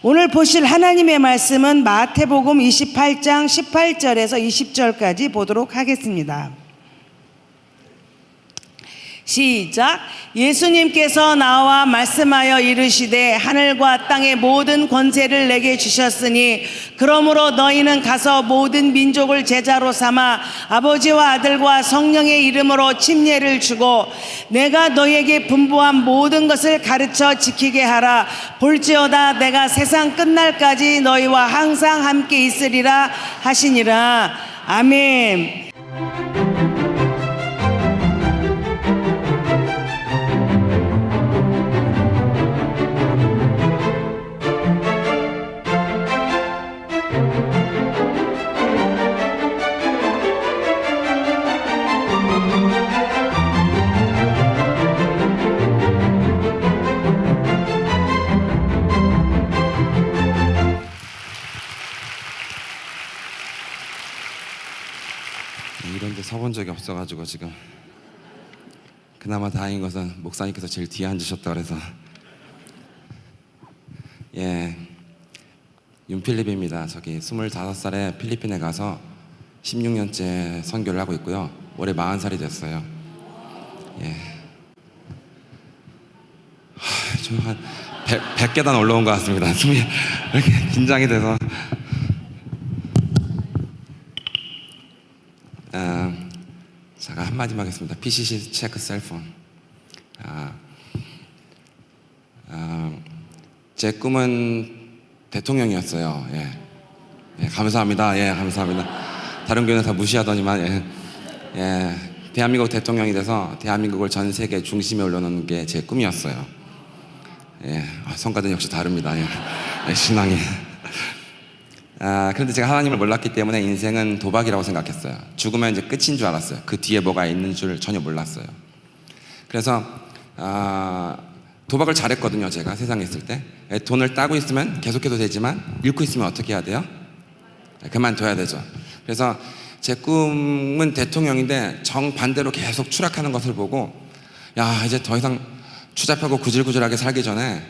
오늘 보실 하나님의 말씀은 마태복음 28장 18절에서 20절까지 보도록 하겠습니다. 시작. 예수님께서 나와 말씀하여 이르시되 하늘과 땅의 모든 권세를 내게 주셨으니 그러므로 너희는 가서 모든 민족을 제자로 삼아 아버지와 아들과 성령의 이름으로 침례를 주고 내가 너희에게 분부한 모든 것을 가르쳐 지키게 하라. 볼지어다 내가 세상 끝날까지 너희와 항상 함께 있으리라 하시니라. 아멘. 이런 데 서본 적이 없어가지고 지금 그나마 다행인 것은 목사님께서 제일 뒤에 앉으셨다 그래서. 예, 윤필립입니다. 저기 25살에 필리핀에 가서 16년째 선교를 하고 있고요. 올해 40살이 됐어요. 예, 좀 한 100계단 올라온 것 같습니다. 숨이 이렇게 긴장이 돼서. 제가 한마디만 하겠습니다. PCC 체크 셀폰. 제 꿈은 대통령이었어요. 예, 감사합니다. 예, 감사합니다. 다른 교회는 다 무시하더니만 예, 대한민국 대통령이 돼서 대한민국을 전 세계 중심에 올려놓는 게 제 꿈이었어요. 예, 성과는 역시 다릅니다. 예, 신앙이. 그런데 제가 하나님을 몰랐기 때문에 인생은 도박이라고 생각했어요. 죽으면 이제 끝인 줄 알았어요. 그 뒤에 뭐가 있는 줄 전혀 몰랐어요. 그래서 도박을 잘했거든요. 제가 세상에 있을 때 돈을 따고 있으면 계속해도 되지만 잃고 있으면 어떻게 해야 돼요? 그만둬야 되죠. 그래서 제 꿈은 대통령인데 정반대로 계속 추락하는 것을 보고 야, 이제 더 이상 추잡하고 구질구질하게 살기 전에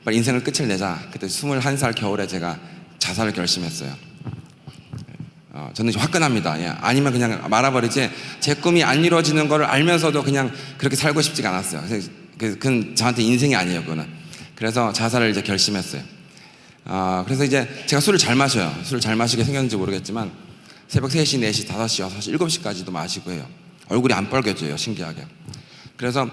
빨리 인생을 끝을 내자. 그때 21살 겨울에 제가 자살을 결심했어요. 저는 이제 화끈합니다. 예, 아니면 그냥 말아버리지. 제 꿈이 안 이루어지는 걸 알면서도 그냥 그렇게 살고 싶지가 않았어요. 그건 저한테 인생이 아니에요. 그거는. 그래서 자살을 이제 결심했어요. 그래서 이제 제가 술을 잘 마셔요. 술을 잘 마시게 생겼는지 모르겠지만 새벽 3시, 4시, 5시, 6시, 7시까지도 마시고 해요. 얼굴이 안 빨개져요. 신기하게. 그래서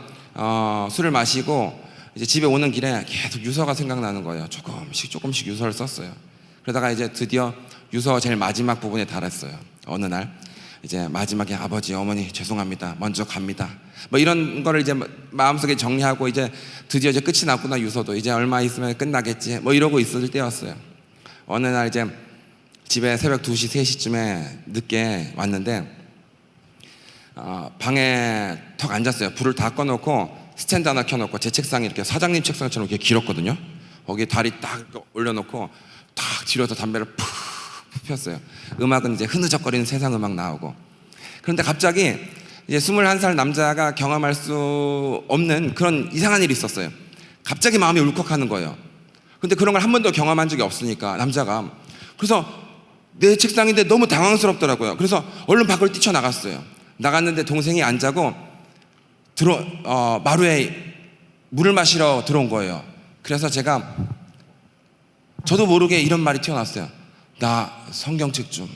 술을 마시고 이제 집에 오는 길에 계속 유서가 생각나는 거예요. 조금씩 유서를 썼어요. 그러다가 이제 드디어 유서 제일 마지막 부분에 달했어요. 어느 날 이제 마지막에 아버지, 어머니 죄송합니다. 먼저 갑니다. 뭐 이런 거를 이제 마음속에 정리하고 이제 드디어 이제 끝이 났구나. 유서도 이제 얼마 있으면 끝나겠지. 뭐 이러고 있을 때였어요. 어느 날 이제 집에 새벽 2시, 3시쯤에 늦게 왔는데 방에 턱 앉았어요. 불을 다 꺼놓고 스탠드 하나 켜놓고 제 책상이 이렇게 사장님 책상처럼 이렇게 길었거든요. 거기에 다리 딱 올려놓고 탁 뒤로서 담배를 푹 폈어요. 음악은 이제 흐느적거리는 세상 음악 나오고. 그런데 갑자기 이제 21살 남자가 경험할 수 없는 그런 이상한 일이 있었어요. 갑자기 마음이 울컥하는 거예요. 근데 그런 걸 한 번도 경험한 적이 없으니까 남자가. 그래서 내 책상인데 너무 당황스럽더라고요. 그래서 얼른 밖으로 뛰쳐나갔어요. 나갔는데 동생이 안 자고 마루에 물을 마시러 들어온 거예요. 그래서 저도 모르게 이런 말이 튀어나왔어요. 나 성경책 좀.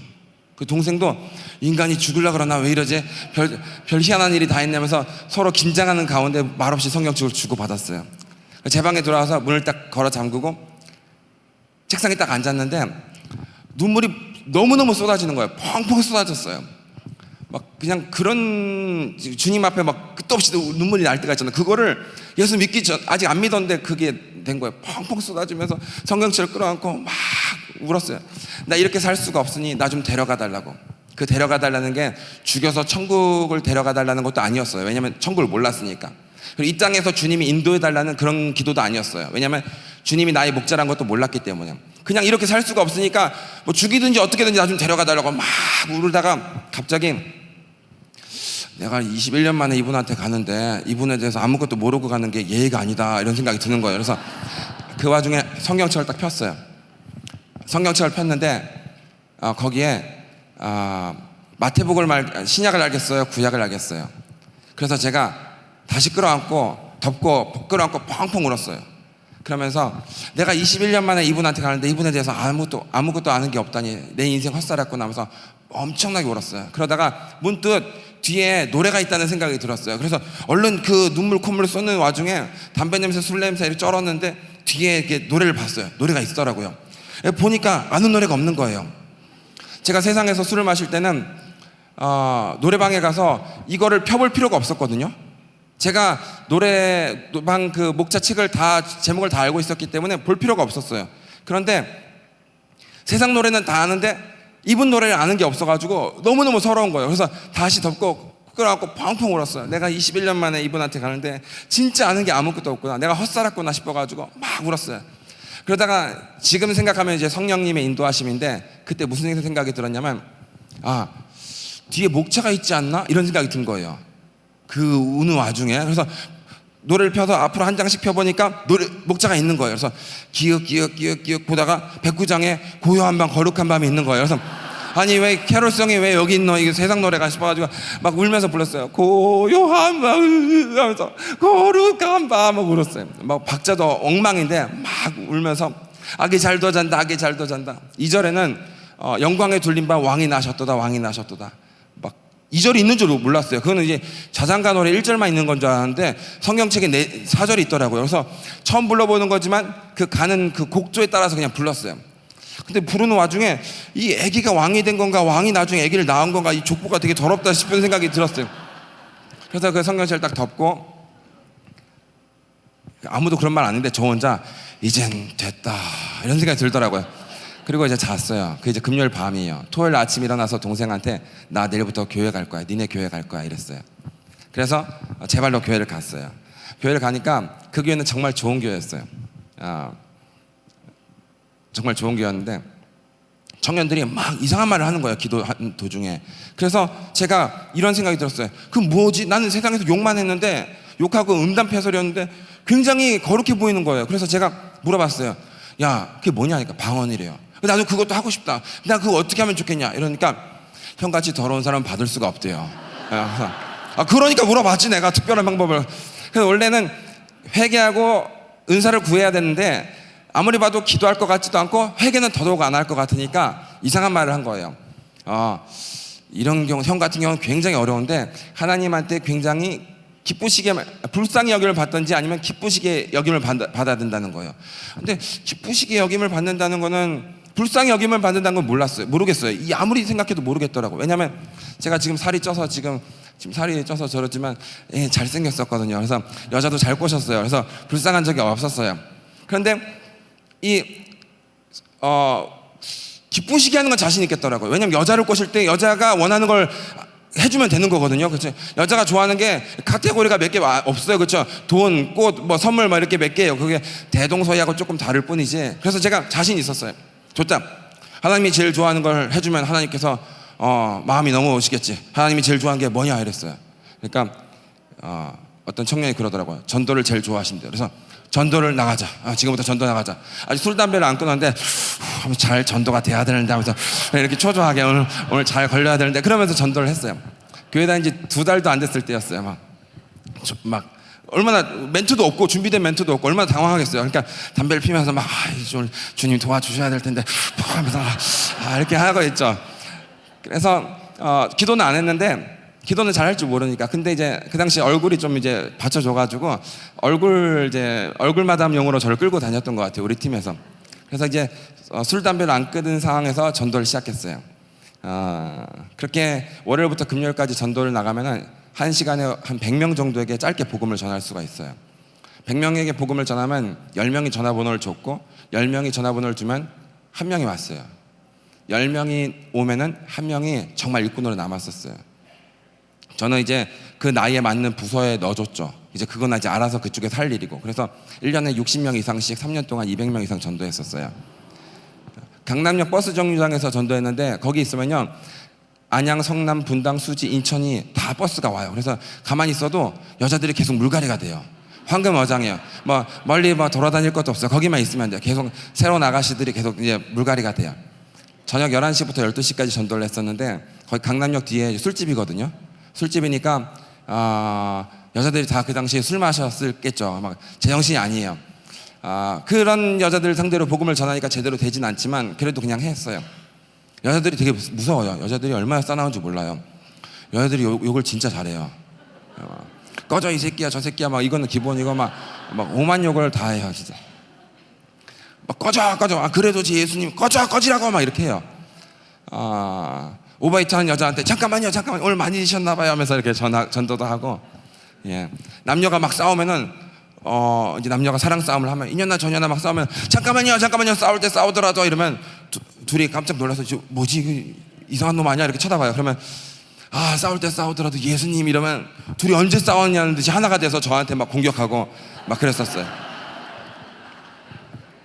그 동생도 인간이 죽으려고 그러나 왜 이러지? 별 희한한 일이 다 있냐면서 서로 긴장하는 가운데 말없이 성경책을 주고받았어요. 제 방에 들어와서 문을 딱 걸어 잠그고 책상에 딱 앉았는데 눈물이 너무너무 쏟아지는 거예요. 펑펑 쏟아졌어요. 막 그냥 그런 주님 앞에 막 끝도 없이 눈물이 날 때가 있잖아요. 그거를 예수 믿기 전 아직 안 믿었는데 그게 된 거예요. 펑펑 쏟아지면서 성경책을 끌어안고 막 울었어요. 나 이렇게 살 수가 없으니 나 좀 데려가 달라고. 그 데려가 달라는 게 죽여서 천국을 데려가 달라는 것도 아니었어요. 왜냐하면 천국을 몰랐으니까. 그리고 이 땅에서 주님이 인도해 달라는 그런 기도도 아니었어요. 왜냐하면 주님이 나의 목자란 것도 몰랐기 때문에. 그냥 이렇게 살 수가 없으니까 뭐 죽이든지 어떻게든지 나 좀 데려가 달라고 막 울다가 갑자기 내가 21년 만에 이분한테 가는데 이분에 대해서 아무것도 모르고 가는 게 예의가 아니다 이런 생각이 드는 거예요. 그래서 그 와중에 성경책을 딱 폈어요. 성경책을 폈는데 거기에 마태복을 신약을 알겠어요, 구약을 알겠어요. 그래서 제가 다시 끌어안고 덮고 끌어안고 펑펑 울었어요. 그러면서 내가 21년 만에 이분한테 가는데 이분에 대해서 아무것도 아는 게 없다니 내 인생 헛살았구나 하면서 엄청나게 울었어요. 그러다가 문득 뒤에 노래가 있다는 생각이 들었어요. 그래서 얼른 그 눈물 콧물 쏟는 와중에 담배 냄새 술 냄새 이렇게 쩔었는데 뒤에 이렇게 노래를 봤어요. 노래가 있더라고요. 보니까 아는 노래가 없는 거예요. 제가 세상에서 술을 마실 때는 노래방에 가서 이거를 펴볼 필요가 없었거든요. 제가 노래방 그 목차 책을 제목을 다 알고 있었기 때문에 볼 필요가 없었어요. 그런데 세상 노래는 다 아는데 이분 노래를 아는 게 없어가지고 너무너무 서러운 거예요. 그래서 다시 덮고 끌어안고 펑펑 울었어요. 내가 21년 만에 이분한테 가는데 진짜 아는 게 아무것도 없구나, 내가 헛살았구나 싶어가지고 막 울었어요. 그러다가 지금 생각하면 이제 성령님의 인도하심인데, 그때 무슨 생각이 들었냐면 뒤에 목차가 있지 않나? 이런 생각이 든 거예요. 그 우는 와중에. 그래서 노래를 펴서 앞으로 한 장씩 펴보니까 목차가 있는 거예요. 그래서 기억 보다가 백구장에 고요한 밤 거룩한 밤이 있는 거예요. 그래서 아니 왜 캐롤성이 왜 여기 있노, 이게 세상 노래가 싶어가지고 막 울면서 불렀어요. 고요한 밤 하면서 거룩한 밤 막 울었어요. 막 박자도 엉망인데 막 울면서 아기 잘도 잔다, 아기 잘도 잔다. 2절에는 영광에 둘린 밤 왕이 나셨도다, 왕이 나셨도다. 막 2절이 있는 줄 몰랐어요. 그거는 이제 자장가 노래 1절만 있는 건 줄 알았는데 성경책에 4절이 있더라고요. 그래서 처음 불러보는 거지만 그 가는 그 곡조에 따라서 그냥 불렀어요. 근데 부르는 와중에 이 아기가 왕이 된 건가, 왕이 나중에 아기를 낳은 건가, 이 족보가 되게 더럽다 싶은 생각이 들었어요. 그래서 그 성경책을 딱 덮고, 아무도 그런 말 안 했는데 저 혼자 이젠 됐다 이런 생각이 들더라고요. 그리고 이제 잤어요. 그 이제 금요일 밤이에요. 토요일 아침 일어나서 동생한테 나 내일부터 교회 갈 거야, 니네 교회 갈 거야 이랬어요. 그래서 제 발로 교회를 갔어요. 교회를 가니까 그 교회는 정말 좋은 교회였어요. 정말 좋은 교회였는데 청년들이 막 이상한 말을 하는 거예요, 기도하는 도중에. 그래서 제가 이런 생각이 들었어요. 그 뭐지? 나는 세상에서 욕만 했는데, 욕하고 음담패설이었는데 굉장히 거룩해 보이는 거예요. 그래서 제가 물어봤어요. 야, 그게 뭐냐 하니까 방언이래요. 나도 그것도 하고 싶다. 나 그거 어떻게 하면 좋겠냐 이러니까 형같이 더러운 사람은 받을 수가 없대요. 그러니까 물어봤지 내가 특별한 방법을. 그래서 원래는 회개하고 은사를 구해야 되는데 아무리 봐도 기도할 것 같지도 않고 회개는 더더욱 안 할 것 같으니까 이상한 말을 한 거예요. 이런 경우, 형 같은 경우는 굉장히 어려운데 하나님한테 굉장히 기쁘시게, 불쌍히 여김을 받든지 아니면 기쁘시게 여김을 받아야 된다는 거예요. 근데 기쁘시게 여김을 받는다는 거는, 불쌍히 여김을 받는다는 건 모르겠어요. 아무리 생각해도 모르겠더라고요. 왜냐면 제가 지금 살이 쪄서 저렇지만 잘생겼었거든요. 그래서 여자도 잘 꼬셨어요. 그래서 불쌍한 적이 없었어요. 그런데 기쁘시게 하는 건 자신 있겠더라고요. 왜냐면 여자를 꼬실 때 여자가 원하는 걸 해주면 되는 거거든요. 그렇죠? 여자가 좋아하는 게 카테고리가 몇 개 없어요. 그렇죠? 돈, 꽃, 뭐 선물 뭐 이렇게 몇 개예요. 그게 대동소이하고 조금 다를 뿐이지. 그래서 제가 자신 있었어요. 좋다. 하나님이 제일 좋아하는 걸 해주면 하나님께서 마음이 넘어오시겠지. 하나님이 제일 좋아하는 게 뭐냐 이랬어요. 그러니까 어떤 청년이 그러더라고요. 전도를 제일 좋아하신대요. 그래서 전도를 나가자. 지금부터 전도 나가자. 아직 술 담배를 안 끊었는데 잘 전도가 돼야 되는데 하면서 이렇게 초조하게 오늘 잘 걸려야 되는데 그러면서 전도를 했어요. 교회 다닌 지 2달도 안 됐을 때였어요. 막 얼마나 멘트도 없고 준비된 멘트도 없고 얼마나 당황하겠어요. 그러니까 담배를 피면서 막 주님 도와주셔야 될 텐데 하면서 이렇게 하고 있죠. 그래서 기도는 안 했는데, 기도는 잘할 줄 모르니까. 근데 이제 그 당시 얼굴이 좀 이제 받쳐줘가지고 얼굴 마담용으로 저를 끌고 다녔던 것 같아요, 우리 팀에서. 그래서 이제 술 담배를 안 끊은 상황에서 전도를 시작했어요. 그렇게 월요일부터 금요일까지 전도를 나가면은 한 시간에 한 100명 정도에게 짧게 복음을 전할 수가 있어요. 100명에게 복음을 전하면 10명이 전화번호를 줬고 10명이 전화번호를 주면 1명이 왔어요. 10명이 오면은 1명이 정말 일꾼으로 남았었어요. 저는 이제 그 나이에 맞는 부서에 넣어줬죠. 이제 그건 이제 알아서 그쪽에서 할 일이고. 그래서 1년에 60명 이상씩 3년 동안 200명 이상 전도했었어요. 강남역 버스 정류장에서 전도했는데 거기 있으면요, 안양, 성남, 분당, 수지, 인천이 다 버스가 와요. 그래서 가만히 있어도 여자들이 계속 물갈이가 돼요. 황금 어장이에요. 뭐 멀리 뭐 돌아다닐 것도 없어요. 거기만 있으면 돼요. 계속 새로운 아가씨들이 계속 이제 물갈이가 돼요. 저녁 11시부터 12시까지 전도를 했었는데 거기 강남역 뒤에 술집이거든요. 술집이니까 여자들이 다 그 당시에 술 마셨을겠죠. 막 제정신이 아니에요. 그런 여자들 상대로 복음을 전하니까 제대로 되진 않지만 그래도 그냥 했어요. 여자들이 되게 무서워요. 여자들이 얼마나 싸나운지 몰라요. 여자들이 욕을 진짜 잘해요. 꺼져 이 새끼야 저 새끼야 막 이거는 기본이고 막 오만 욕을 다 해요 진짜. 막 꺼져 그래도 제 예수님 꺼지라고 막 이렇게 해요. 오바이트 하는 여자한테 잠깐만요 오늘 많이 드셨나 봐요 하면서 이렇게 전도도 하고. 예. 남녀가 막 싸우면은 이제 남녀가 사랑 싸움을 하면 이년나 저년나 막 싸우면 잠깐만요 싸울 때 싸우더라도 이러면 둘이 깜짝 놀라서 뭐지 이상한 놈 아니야 이렇게 쳐다봐요. 그러면 싸울 때 싸우더라도 예수님 이러면 둘이 언제 싸웠냐는 듯이 하나가 돼서 저한테 막 공격하고 막 그랬었어요.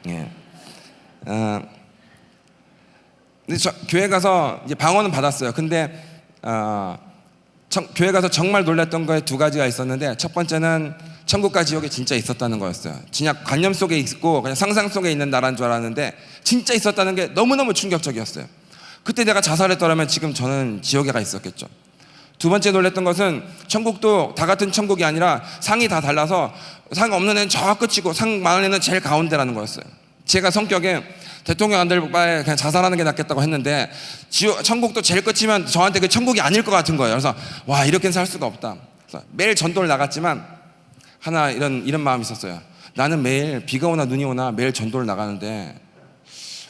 예. 근데 교회 가서 이제 방언은 받았어요. 근데 교회 가서 정말 놀랐던 거에 두 가지가 있었는데 첫 번째는 천국과 지옥이 진짜 있었다는 거였어요. 진짜 관념 속에 있고 그냥 상상 속에 있는 나라인 줄 알았는데 진짜 있었다는 게 너무너무 충격적이었어요. 그때 내가 자살했더라면 지금 저는 지옥에 가 있었겠죠. 두 번째 놀랐던 것은 천국도 다 같은 천국이 아니라 상이 다 달라서 상 없는 애는 저 끝이고 상 많은 애는 제일 가운데라는 거였어요. 제가 성격에 대통령 안 될 바에 그냥 자살하는 게 낫겠다고 했는데 천국도 제일 끝이면 저한테 그 천국이 아닐 것 같은 거예요. 그래서 와 이렇게는 살 수가 없다. 그래서 매일 전도를 나갔지만 하나 이런 마음이 있었어요. 나는 매일 비가 오나 눈이 오나 매일 전도를 나가는데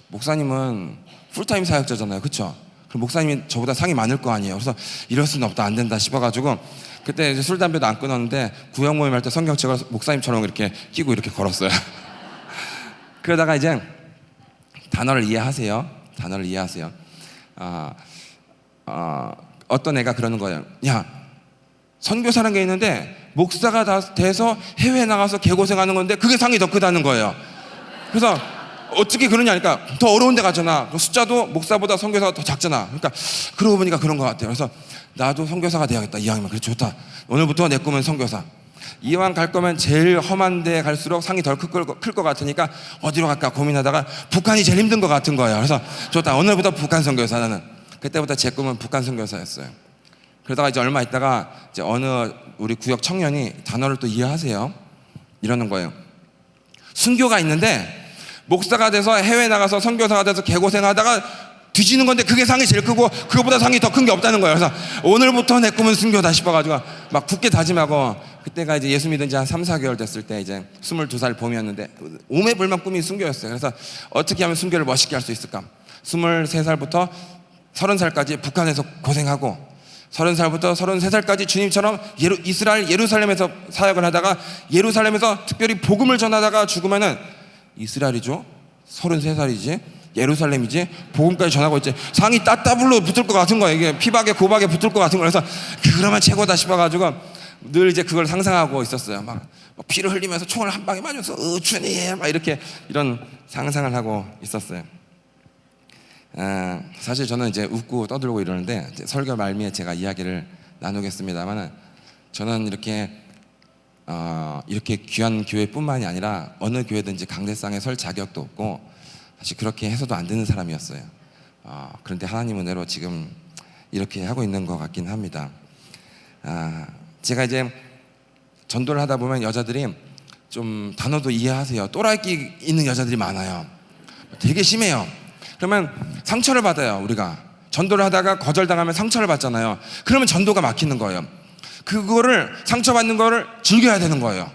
목사님은 풀타임 사역자잖아요. 그렇죠? 그럼 목사님이 저보다 상이 많을 거 아니에요. 그래서 이럴 수는 없다 안 된다 싶어가지고 그때 이제 술 담배도 안 끊었는데 구역 모임 할 때 성경책을 목사님처럼 이렇게 끼고 이렇게 걸었어요. 그러다가 이제 단어를 이해하세요. 어떤 애가 그러는 거예요. 야 선교사라는 게 있는데 목사가 다 돼서 해외에 나가서 개고생하는 건데 그게 상이 더 크다는 거예요. 그래서 어떻게 그러냐 하니까 더 어려운 데 가잖아. 숫자도 목사보다 선교사가 더 작잖아. 그러니까 그러고 보니까 그런 것 같아요. 그래서 나도 선교사가 돼야겠다. 이왕이면 그래 좋다. 오늘부터 내 꿈은 선교사. 이왕 갈 거면 제일 험한 데 갈수록 상이 덜 클 것 같으니까 어디로 갈까 고민하다가 북한이 제일 힘든 것 같은 거예요. 그래서 좋다. 오늘부터 북한 선교사. 나는 그때부터 제 꿈은 북한 선교사였어요. 그러다가 이제 얼마 있다가 이제 어느 우리 구역 청년이 단어를 또 이해하세요. 이러는 거예요. 순교가 있는데 목사가 돼서 해외 나가서 선교사가 돼서 개고생하다가 뒤지는 건데 그게 상이 제일 크고 그거보다 상이 더 큰 게 없다는 거예요. 그래서 오늘부터 내 꿈은 순교다 싶어가지고 막 굳게 다짐하고 그때가 이제 예수 믿은 지 한 3, 4개월 됐을 때 이제 22살 봄이었는데 오매불망 꿈이 순교였어요. 그래서 어떻게 하면 순교를 멋있게 할 수 있을까? 23살부터 30살까지 북한에서 고생하고 30살부터 33살까지 주님처럼 이스라엘 예루살렘에서 사역을 하다가 예루살렘에서 특별히 복음을 전하다가 죽으면은 이스라엘이죠. 33살이지. 예루살렘이지. 복음까지 전하고 있지. 상이 따따블로 붙을 것 같은 거야. 이게 피박에 고박에 붙을 것 같은 거야. 그래서 그러면 최고다 싶어가지고 늘 이제 그걸 상상하고 있었어요. 막 피를 흘리면서 총을 한 방에 맞으면서 주님 막 이렇게 이런 상상을 하고 있었어요. 사실 저는 이제 웃고 떠들고 이러는데 이제 설교 말미에 제가 이야기를 나누겠습니다만은 저는 이렇게 귀한 교회뿐만이 아니라 어느 교회든지 강대상에 설 자격도 없고 사실 그렇게 해서도 안 되는 사람이었어요. 그런데 하나님 은혜로 지금 이렇게 하고 있는 것 같긴 합니다. 제가 이제 전도를 하다 보면 여자들이 좀 단어도 이해하세요. 또라이끼 있는 여자들이 많아요. 되게 심해요. 그러면 상처를 받아요. 우리가 전도를 하다가 거절당하면 상처를 받잖아요. 그러면 전도가 막히는 거예요. 그거를 상처받는 거를 즐겨야 되는 거예요.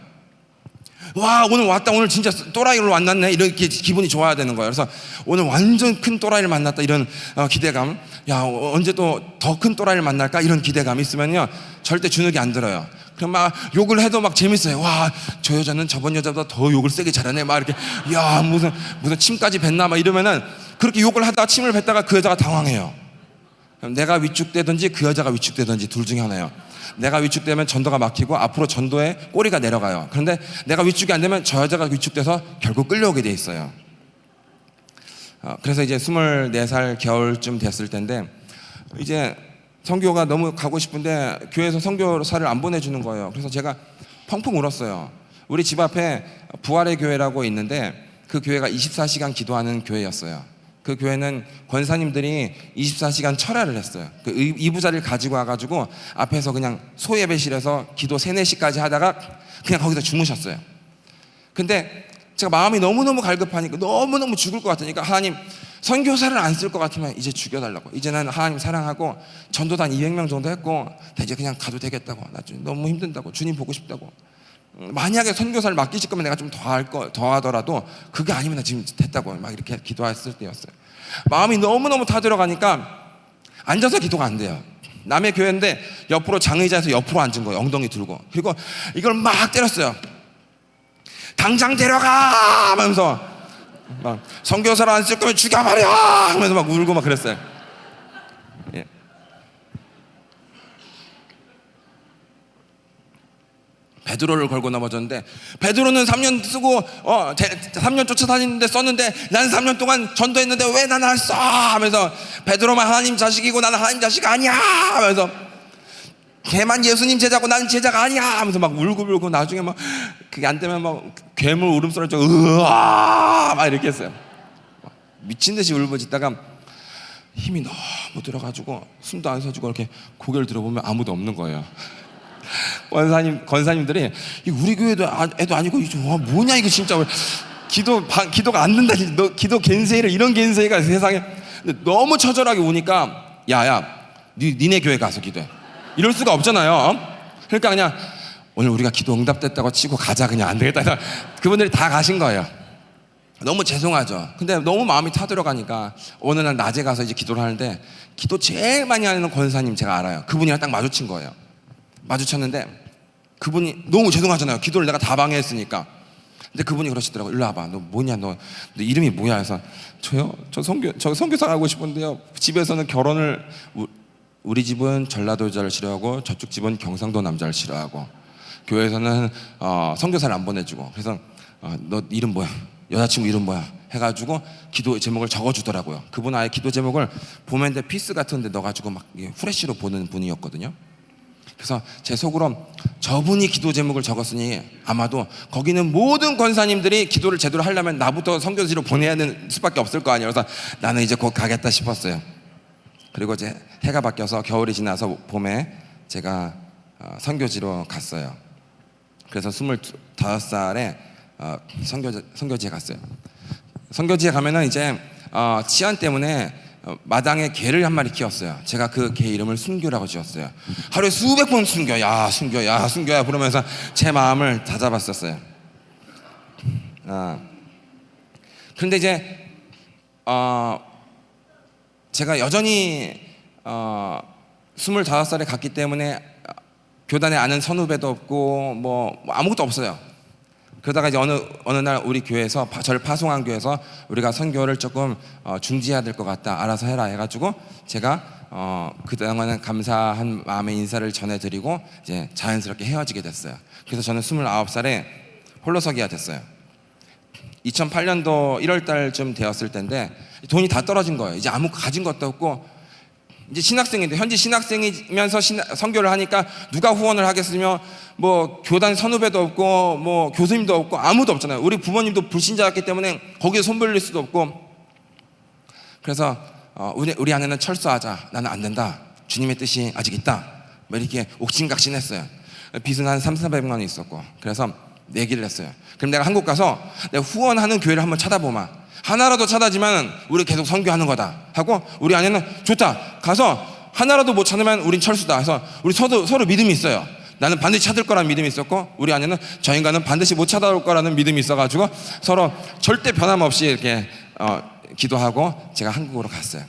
와 오늘 왔다. 오늘 진짜 또라이로 만났네. 이렇게 기분이 좋아야 되는 거예요. 그래서 오늘 완전 큰 또라이를 만났다. 이런 기대감. 야 언제 또 더 큰 또라이를 만날까. 이런 기대감이 있으면요 절대 주눅이 안 들어요. 그럼 막 욕을 해도 막 재밌어요. 와 저 여자는 저번 여자보다 더 욕을 세게 잘하네. 막 이렇게 야 무슨 침까지 뱉나 막 이러면은 그렇게 욕을 하다가 침을 뱉다가 그 여자가 당황해요. 내가 위축되든지 그 여자가 위축되든지 둘 중에 하나예요. 내가 위축되면 전도가 막히고 앞으로 전도에 꼬리가 내려가요. 그런데 내가 위축이 안 되면 저 여자가 위축돼서 결국 끌려오게 돼 있어요. 그래서 이제 24살 겨울쯤 됐을 텐데 이제 선교가 너무 가고 싶은데 교회에서 선교사를 안 보내주는 거예요. 그래서 제가 펑펑 울었어요. 우리 집 앞에 부활의 교회라고 있는데 그 교회가 24시간 기도하는 교회였어요. 그 교회는 권사님들이 24시간 철야를 했어요. 그 이부자리를 가지고 와가지고 앞에서 그냥 소예배실에서 기도 3, 4시까지 하다가 그냥 거기서 주무셨어요. 근데 제가 마음이 너무너무 갈급하니까, 너무너무 죽을 것 같으니까, 하나님, 선교사를 안 쓸 것 같으면 이제 죽여달라고. 이제는 하나님 사랑하고 전도단 200명 정도 했고 이제 그냥 가도 되겠다고. 나 너무 힘든다고. 주님 보고 싶다고. 만약에 선교사를 맡기실 거면 내가 좀 더 하더라도 그게 아니면 나 지금 됐다고 막 이렇게 기도했을 때였어요. 마음이 너무너무 타들어가니까 앉아서 기도가 안 돼요. 남의 교회인데 옆으로 장의자에서 옆으로 앉은 거예요. 엉덩이 들고. 그리고 이걸 막 때렸어요. 당장 데려가 하면서 막 선교사를 안 쓸 거면 죽여버려 하면서 막 울고 막 그랬어요. 예. 베드로를 걸고 넘어졌는데, 베드로는 3년 쓰고 3년 쫓아다니는데 썼는데 난 3년 동안 전도했는데 왜 나는 안 써? 하면서 베드로만 하나님 자식이고 나는 하나님 자식 아니야 하면서 걔만 예수님 제자고 나는 제자가 아니야 하면서 막 울고 나중에 막 그게 안 되면 막 괴물 울음소리를 좀 으아 막 이렇게 했어요. 미친 듯이 울부짖다가 힘이 너무 들어가지고 숨도 안 쉬어지고 이렇게 고개를 들어보면 아무도 없는 거예요. 권사님들이 우리 교회도 애도 아니고 뭐냐 이거 진짜 기도가 안 된다. 너 기도 겐세이를 이런 겐세이가 세상에. 근데 너무 처절하게 우니까 야야 니네 교회 가서 기도해. 이럴 수가 없잖아요. 그러니까 그냥 오늘 우리가 기도 응답됐다고 치고 가자. 그냥 안 되겠다. 그분들이 다 가신 거예요. 너무 죄송하죠. 근데 너무 마음이 타들어가니까 어느 날 낮에 가서 이제 기도를 하는데 기도 제일 많이 하는 권사님 제가 알아요. 그분이랑 딱 마주친 거예요. 마주쳤는데 그분이 너무 죄송하잖아요. 기도를 내가 다 방해했으니까. 근데 그분이 그러시더라고. 일로 와봐. 너 뭐냐? 너 이름이 뭐야? 해서 저요? 저 선교사 하고 싶은데요. 집에서는 결혼을 우리 집은 전라도 여자를 싫어하고 저쪽 집은 경상도 남자를 싫어하고 교회에서는 선교사를 안 보내주고 그래서 너 이름 뭐야? 여자친구 이름 뭐야? 해가지고 기도 제목을 적어주더라고요. 그분 아예 기도 제목을 봄앤데 피스 같은 데 넣어가지고 막 후레쉬로 보는 분이었거든요. 그래서 제 속으로 저분이 기도 제목을 적었으니 아마도 거기는 모든 권사님들이 기도를 제대로 하려면 나부터 선교지로 보내야 되는 수밖에 없을 거 아니에요. 그래서 나는 이제 곧 가겠다 싶었어요. 그리고 이제 해가 바뀌어서 겨울이 지나서 봄에 제가 선교지로 갔어요. 그래서 25살에 선교지에 갔어요. 선교지에 가면은 이제 치안 때문에 마당에 개를 한 마리 키웠어요. 제가 그 개 이름을 순교라고 지었어요. 하루에 수백 번 순교야 부르면서 제 마음을 다잡았었어요. 그런데 이제 제가 여전히 25살에 갔기 때문에 교단에 아는 선후배도 없고 뭐 아무것도 없어요. 그러다가 이제 어느 날 우리 교회에서 저를 파송한 교회에서 우리가 선교를 조금 중지해야 될 것 같다. 알아서 해라 해가지고 제가 그동안은 감사한 마음의 인사를 전해드리고 이제 자연스럽게 헤어지게 됐어요. 그래서 저는 29살에 홀로서기가 됐어요. 2008년도 1월 달쯤 되었을 때인데 돈이 다 떨어진 거예요. 이제 아무 가진 것도 없고 이제 신학생인데 현지 신학생이면서 선교를 하니까 누가 후원을 하겠으며 뭐 교단 선후배도 없고 뭐 교수님도 없고 아무도 없잖아요. 우리 부모님도 불신자였기 때문에 거기에 손 벌릴 수도 없고 그래서 우리 아내는 철수하자. 나는 안 된다. 주님의 뜻이 아직 있다. 뭐 이렇게 옥신각신했어요. 빚은 한 300~400만 원 있었고 그래서 내기를 했어요. 그럼 내가 한국 가서 내가 후원하는 교회를 한번 찾아보마. 하나라도 찾아지면 우리 계속 선교하는 거다 하고 우리 아내는 좋다. 가서 하나라도 못 찾으면 우린 철수다. 해서 우리 서로 믿음이 있어요. 나는 반드시 찾을 거라는 믿음이 있었고 우리 아내는 저 인간은 반드시 못 찾아올 거라는 믿음이 있어가지고 서로 절대 변함없이 이렇게 기도하고 제가 한국으로 갔어요.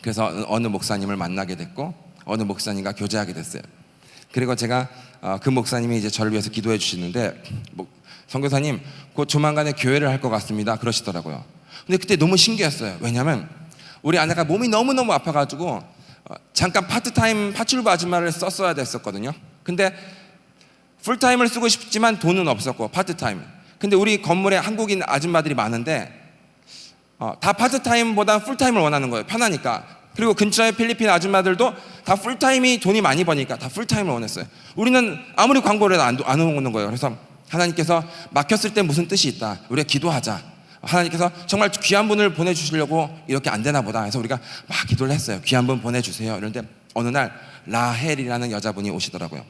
그래서 어느 목사님을 만나게 됐고 어느 목사님과 교제하게 됐어요. 그리고 제가 그 목사님이 이제 저를 위해서 기도해 주시는데 선교사님 곧 조만간에 교회를 할 것 같습니다 그러시더라고요. 근데 그때 너무 신기했어요. 왜냐하면 우리 아내가 몸이 너무너무 아파가지고 잠깐 파트타임 파출부 아줌마를 썼어야 됐었거든요. 근데 풀타임을 쓰고 싶지만 돈은 없었고 파트타임. 근데 우리 건물에 한국인 아줌마들이 많은데 다 파트타임보다 풀타임을 원하는 거예요. 편하니까. 그리고 근처에 필리핀 아줌마들도 다 풀타임이 돈이 많이 버니까 다 풀타임을 원했어요. 우리는 아무리 광고를 해도 안 오는 거예요. 그래서 하나님께서 막혔을 때 무슨 뜻이 있다. 우리가 기도하자. 하나님께서 정말 귀한 분을 보내주시려고 이렇게 안 되나 보다 해서 우리가 막 기도를 했어요. 귀한 분 보내주세요. 그런데 어느 날 라헬이라는 여자분이 오시더라고요.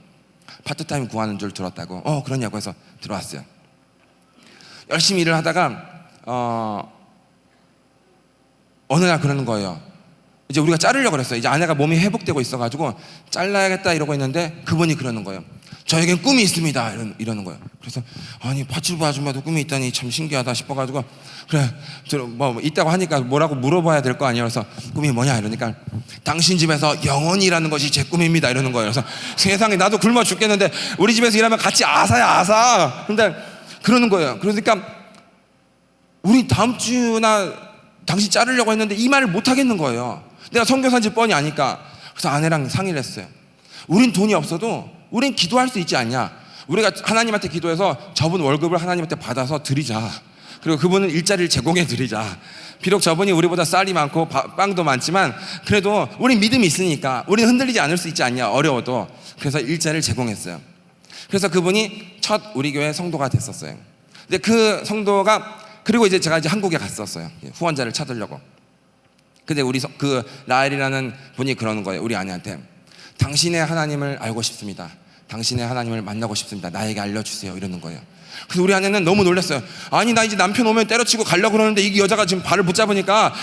파트타임 구하는 줄 들었다고. 그러냐고 해서 들어왔어요. 열심히 일을 하다가 어느 날 그러는 거예요. 이제 우리가 자르려고 그랬어요. 이제 아내가 몸이 회복되고 있어가지고 잘라야겠다 이러고 있는데 그분이 그러는 거예요. 저에겐 꿈이 있습니다. 이러는 거예요. 그래서 아니 파출부 아줌마도 꿈이 있다니 참 신기하다 싶어가지고 그래 뭐 있다고 하니까 뭐라고 물어봐야 될 거 아니에요. 그래서 꿈이 뭐냐 이러니까 당신 집에서 영원이라는 것이 제 꿈입니다 이러는 거예요. 그래서 세상에 나도 굶어 죽겠는데 우리 집에서 일하면 같이 아사야 아사. 근데 그러는 거예요. 그러니까 우리 다음 주나 당신 자르려고 했는데 이 말을 못 하겠는 거예요. 내가 선교사인지 뻔히 아니까. 그래서 아내랑 상의를 했어요. 우린 돈이 없어도 우린 기도할 수 있지 않냐. 우리가 하나님한테 기도해서 저분 월급을 하나님한테 받아서 드리자. 그리고 그분은 일자리를 제공해 드리자. 비록 저분이 우리보다 쌀이 많고 빵도 많지만 그래도 우린 믿음이 있으니까 우린 흔들리지 않을 수 있지 않냐. 어려워도. 그래서 일자리를 제공했어요. 그래서 그분이 첫 우리 교회 성도가 됐었어요. 근데 그 성도가 그리고 이제 제가 이제 한국에 갔었어요. 후원자를 찾으려고. 근데 우리 그 라헬이라는 분이 그러는 거예요. 우리 아내한테 당신의 하나님을 알고 싶습니다. 당신의 하나님을 만나고 싶습니다. 나에게 알려주세요. 이러는 거예요. 그래서 우리 아내는 너무 놀랐어요. 아니 나 이제 남편 오면 때려치고 가려고 그러는데 이 여자가 지금 발을 붙잡으니까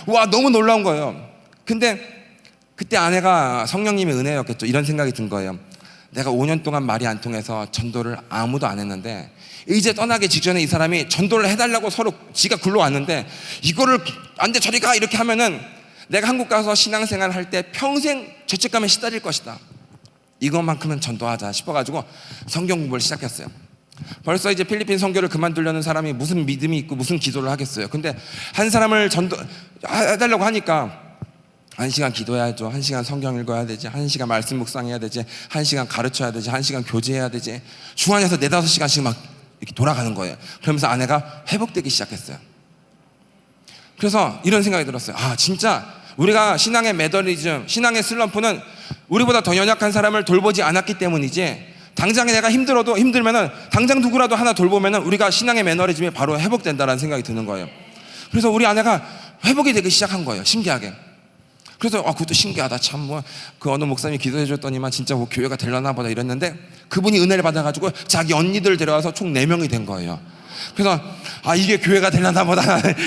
와 너무 놀라운 거예요. 근데 그때 아내가 성령님의 은혜였겠죠. 이런 생각이 든 거예요. 내가 5년 동안 말이 안 통해서 전도를 아무도 안 했는데 이제 떠나기 직전에 이 사람이 전도를 해달라고 서로 지가 굴러왔는데 이거를 안 돼 저리 가 이렇게 하면은 내가 한국 가서 신앙생활 할 때 평생 죄책감에 시달릴 것이다. 이것만큼은 전도하자 싶어가지고 성경 공부를 시작했어요. 벌써 이제 필리핀 선교를 그만두려는 사람이 무슨 믿음이 있고 무슨 기도를 하겠어요. 근데 한 사람을 전도해달라고 하니까 1시간 기도해야죠. 1시간 성경 읽어야 되지. 1시간 말씀 묵상해야 되지. 1시간 가르쳐야 되지. 1시간 교제해야 되지. 중간에서 4-5시간씩 막 이렇게 돌아가는 거예요. 그러면서 아내가 회복되기 시작했어요. 그래서 이런 생각이 들었어요. 진짜 우리가 신앙의 매너리즘, 신앙의 슬럼프는 우리보다 더 연약한 사람을 돌보지 않았기 때문이지 당장에 내가 힘들면은 당장 누구라도 하나 돌보면은 우리가 신앙의 매너리즘이 바로 회복된다라는 생각이 드는 거예요. 그래서 우리 아내가 회복이 되기 시작한 거예요. 신기하게. 그래서 그것도 신기하다. 참 뭐 그 어느 목사님이 기도해 줬더니만 진짜 뭐 교회가 되려나 보다 이랬는데 그분이 은혜를 받아가지고 자기 언니들 데려와서 총 4명이 된 거예요. 그래서 이게 교회가 되려나 보다.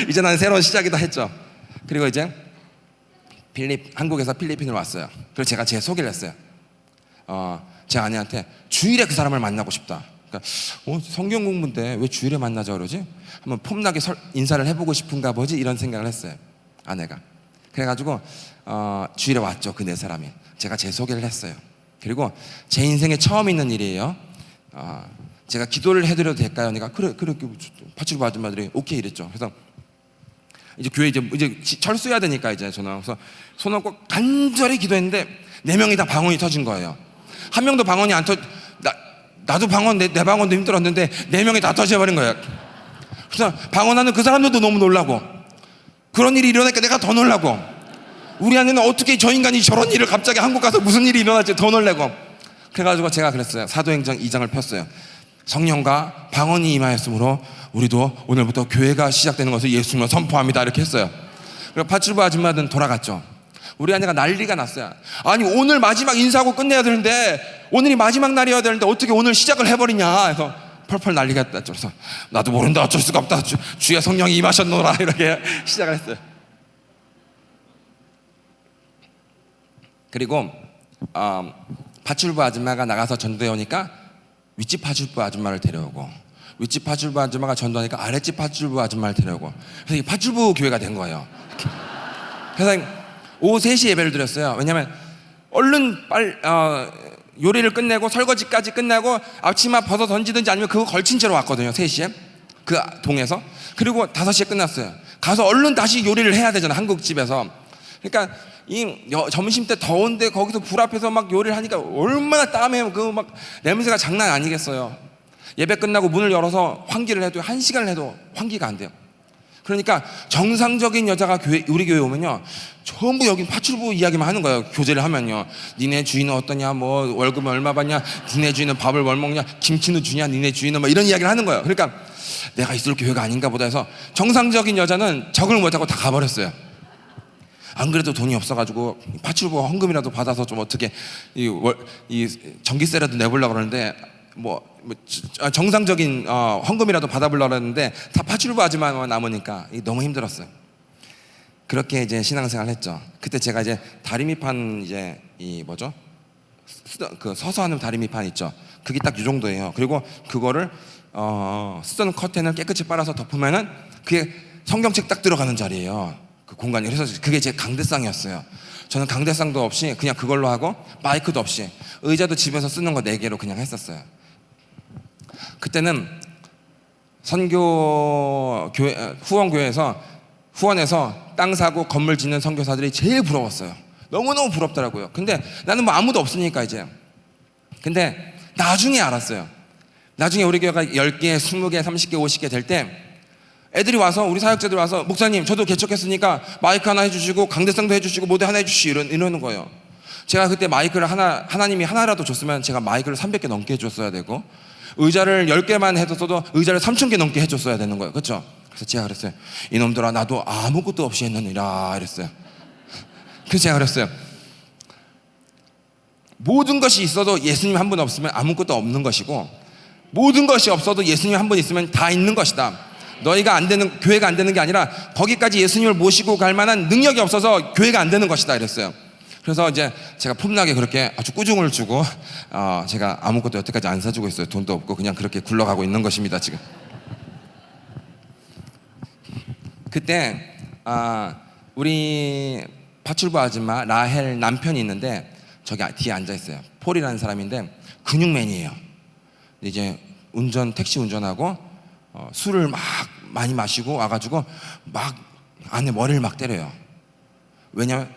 이제 나는 새로운 시작이다 했죠. 그리고 이제 한국에서 필리핀으로 왔어요. 그래서 제가 제 소개를 했어요. 제 아내한테 주일에 그 사람을 만나고 싶다. 그러니까 성경 공부인데 왜 주일에 만나자 그러지? 한번 폼나게 인사를 해보고 싶은가 보지 이런 생각을 했어요. 아내가. 그래가지고 주일에 왔죠. 그 4사람이. 제가 제 소개를 했어요. 그리고 제 인생에 처음 있는 일이에요. 제가 기도를 해드려도 될까요? 그러니까 그래 파출부 아줌마들이 오케이 이랬죠. 그래서 이제 교회 이제 철수해야 되니까 이제 저는 그래서 손을 꼭 간절히 기도했는데 4명이 다 방언이 터진 거예요. 한 명도 방언이 안 나도 방언 내 방언도 힘들었는데 4명이 다 터져버린 거예요. 그래서 방언하는 그 사람들도 너무 놀라고 그런 일이 일어나니까 내가 더 놀라고 우리 아내는 어떻게 저 인간이 저런 일을 갑자기 한국 가서 무슨 일이 일어날지 더 놀라고 그래가지고 제가 그랬어요. 사도행전 2장을 폈어요. 성령과 방언이 임하였으므로 우리도 오늘부터 교회가 시작되는 것을 예수님으로 선포합니다 이렇게 했어요. 그리고 파출부 아줌마들은 돌아갔죠. 우리 아내가 난리가 났어요. 아니 오늘 마지막 인사하고 끝내야 되는데 오늘이 마지막 날이어야 되는데 어떻게 오늘 시작을 해버리냐 해서 펄펄 난리가 났죠. 그래서 나도 모른다 어쩔 수가 없다 주의 성령이 임하셨노라 이렇게 시작을 했어요. 그리고 파출부 아줌마가 나가서 전도해 오니까 윗집 파출부 아줌마를 데려오고 윗집 파출부 아줌마가 전도하니까 아랫집 파출부 아줌마를 데려오고 그래서 이 파출부 교회가 된 거예요. 그래서 오후 3시 예배를 드렸어요. 왜냐하면 얼른 요리를 끝내고 설거지까지 끝내고 앞치마 벗어 던지든지 아니면 그거 걸친 채로 왔거든요. 3시에 그 동에서. 그리고 5시에 끝났어요. 가서 얼른 다시 요리를 해야 되잖아. 한국 집에서. 그러니까 점심 때 더운데 거기서 불 앞에서 막 요리를 하니까 얼마나 땀에 그 막 냄새가 장난 아니겠어요. 예배 끝나고 문을 열어서 환기를 해도 1시간을 해도 환기가 안 돼요. 그러니까 정상적인 여자가 우리 교회 오면요, 전부 여기 파출부 이야기만 하는 거예요. 교제를 하면요, 니네 주인은 어떠냐, 뭐 월급은 얼마 받냐, 니네 주인은 밥을 뭘 먹냐, 김치는 주냐, 니네 주인은 뭐 이런 이야기를 하는 거예요. 그러니까 내가 있을 교회가 아닌가 보다 해서 정상적인 여자는 적응을 못하고 다 가버렸어요. 안 그래도 돈이 없어가지고 파출부 헌금이라도 받아서 좀 어떻게 이 전기세라도 내보려고 그러는데 정상적인 헌금이라도 받아보려고 했는데 다 파출부 아줌마만 남으니까 너무 힘들었어요. 그렇게 이제 신앙생활을 했죠. 그때 제가 이제 다리미판 이제 그 서서 하는 다리미판 있죠. 그게 딱 이 정도예요. 그리고 그거를 쓰던 커튼을 깨끗이 빨아서 덮으면은 그게 성경책 딱 들어가는 자리예요. 그 공간이. 그래서 그게 제 강대상이었어요. 저는 강대상도 없이 그냥 그걸로 하고 마이크도 없이 의자도 집에서 쓰는 거 4개로 그냥 했었어요. 그때는 후원에서 땅 사고 건물 짓는 선교사들이 제일 부러웠어요. 너무너무 부럽더라고요. 근데 나는 뭐 아무도 없으니까 이제. 근데 나중에 알았어요. 나중에 우리 교회가 10개, 20개, 30개, 50개 될 때 애들이 와서, 우리 사역자들 와서, 목사님 저도 개척했으니까 마이크 하나 해주시고 강대상도 해주시고 모두 하나 해주시고 이러는 거예요. 제가 그때 마이크를 하나님이 하나라도 줬으면 제가 마이크를 300개 넘게 해줬어야 되고, 의자를 10개만 해줬어도 의자를 3,000개 넘게 해줬어야 되는 거예요. 그렇죠? 그래서 제가 그랬어요. 이놈들아, 나도 아무것도 없이 했느니라 이랬어요. 그래서 제가 그랬어요. 모든 것이 있어도 예수님 한 분 없으면 아무것도 없는 것이고, 모든 것이 없어도 예수님 한 분 있으면 다 있는 것이다. 너희가 안 되는, 교회가 안 되는 게 아니라 거기까지 예수님을 모시고 갈 만한 능력이 없어서 교회가 안 되는 것이다 이랬어요. 그래서 이제 제가 폼나게 그렇게 아주 꾸중을 주고 제가 아무것도 여태까지 안 사주고 있어요. 돈도 없고 그냥 그렇게 굴러가고 있는 것입니다 지금. 그때 우리 파출부 아줌마 라헬 남편이 있는데 저기 뒤에 앉아 있어요. 폴이라는 사람인데 근육맨이에요. 근데 이제 택시 운전하고 술을 막 많이 마시고 와가지고 막 안에 머리를 막 때려요. 왜냐면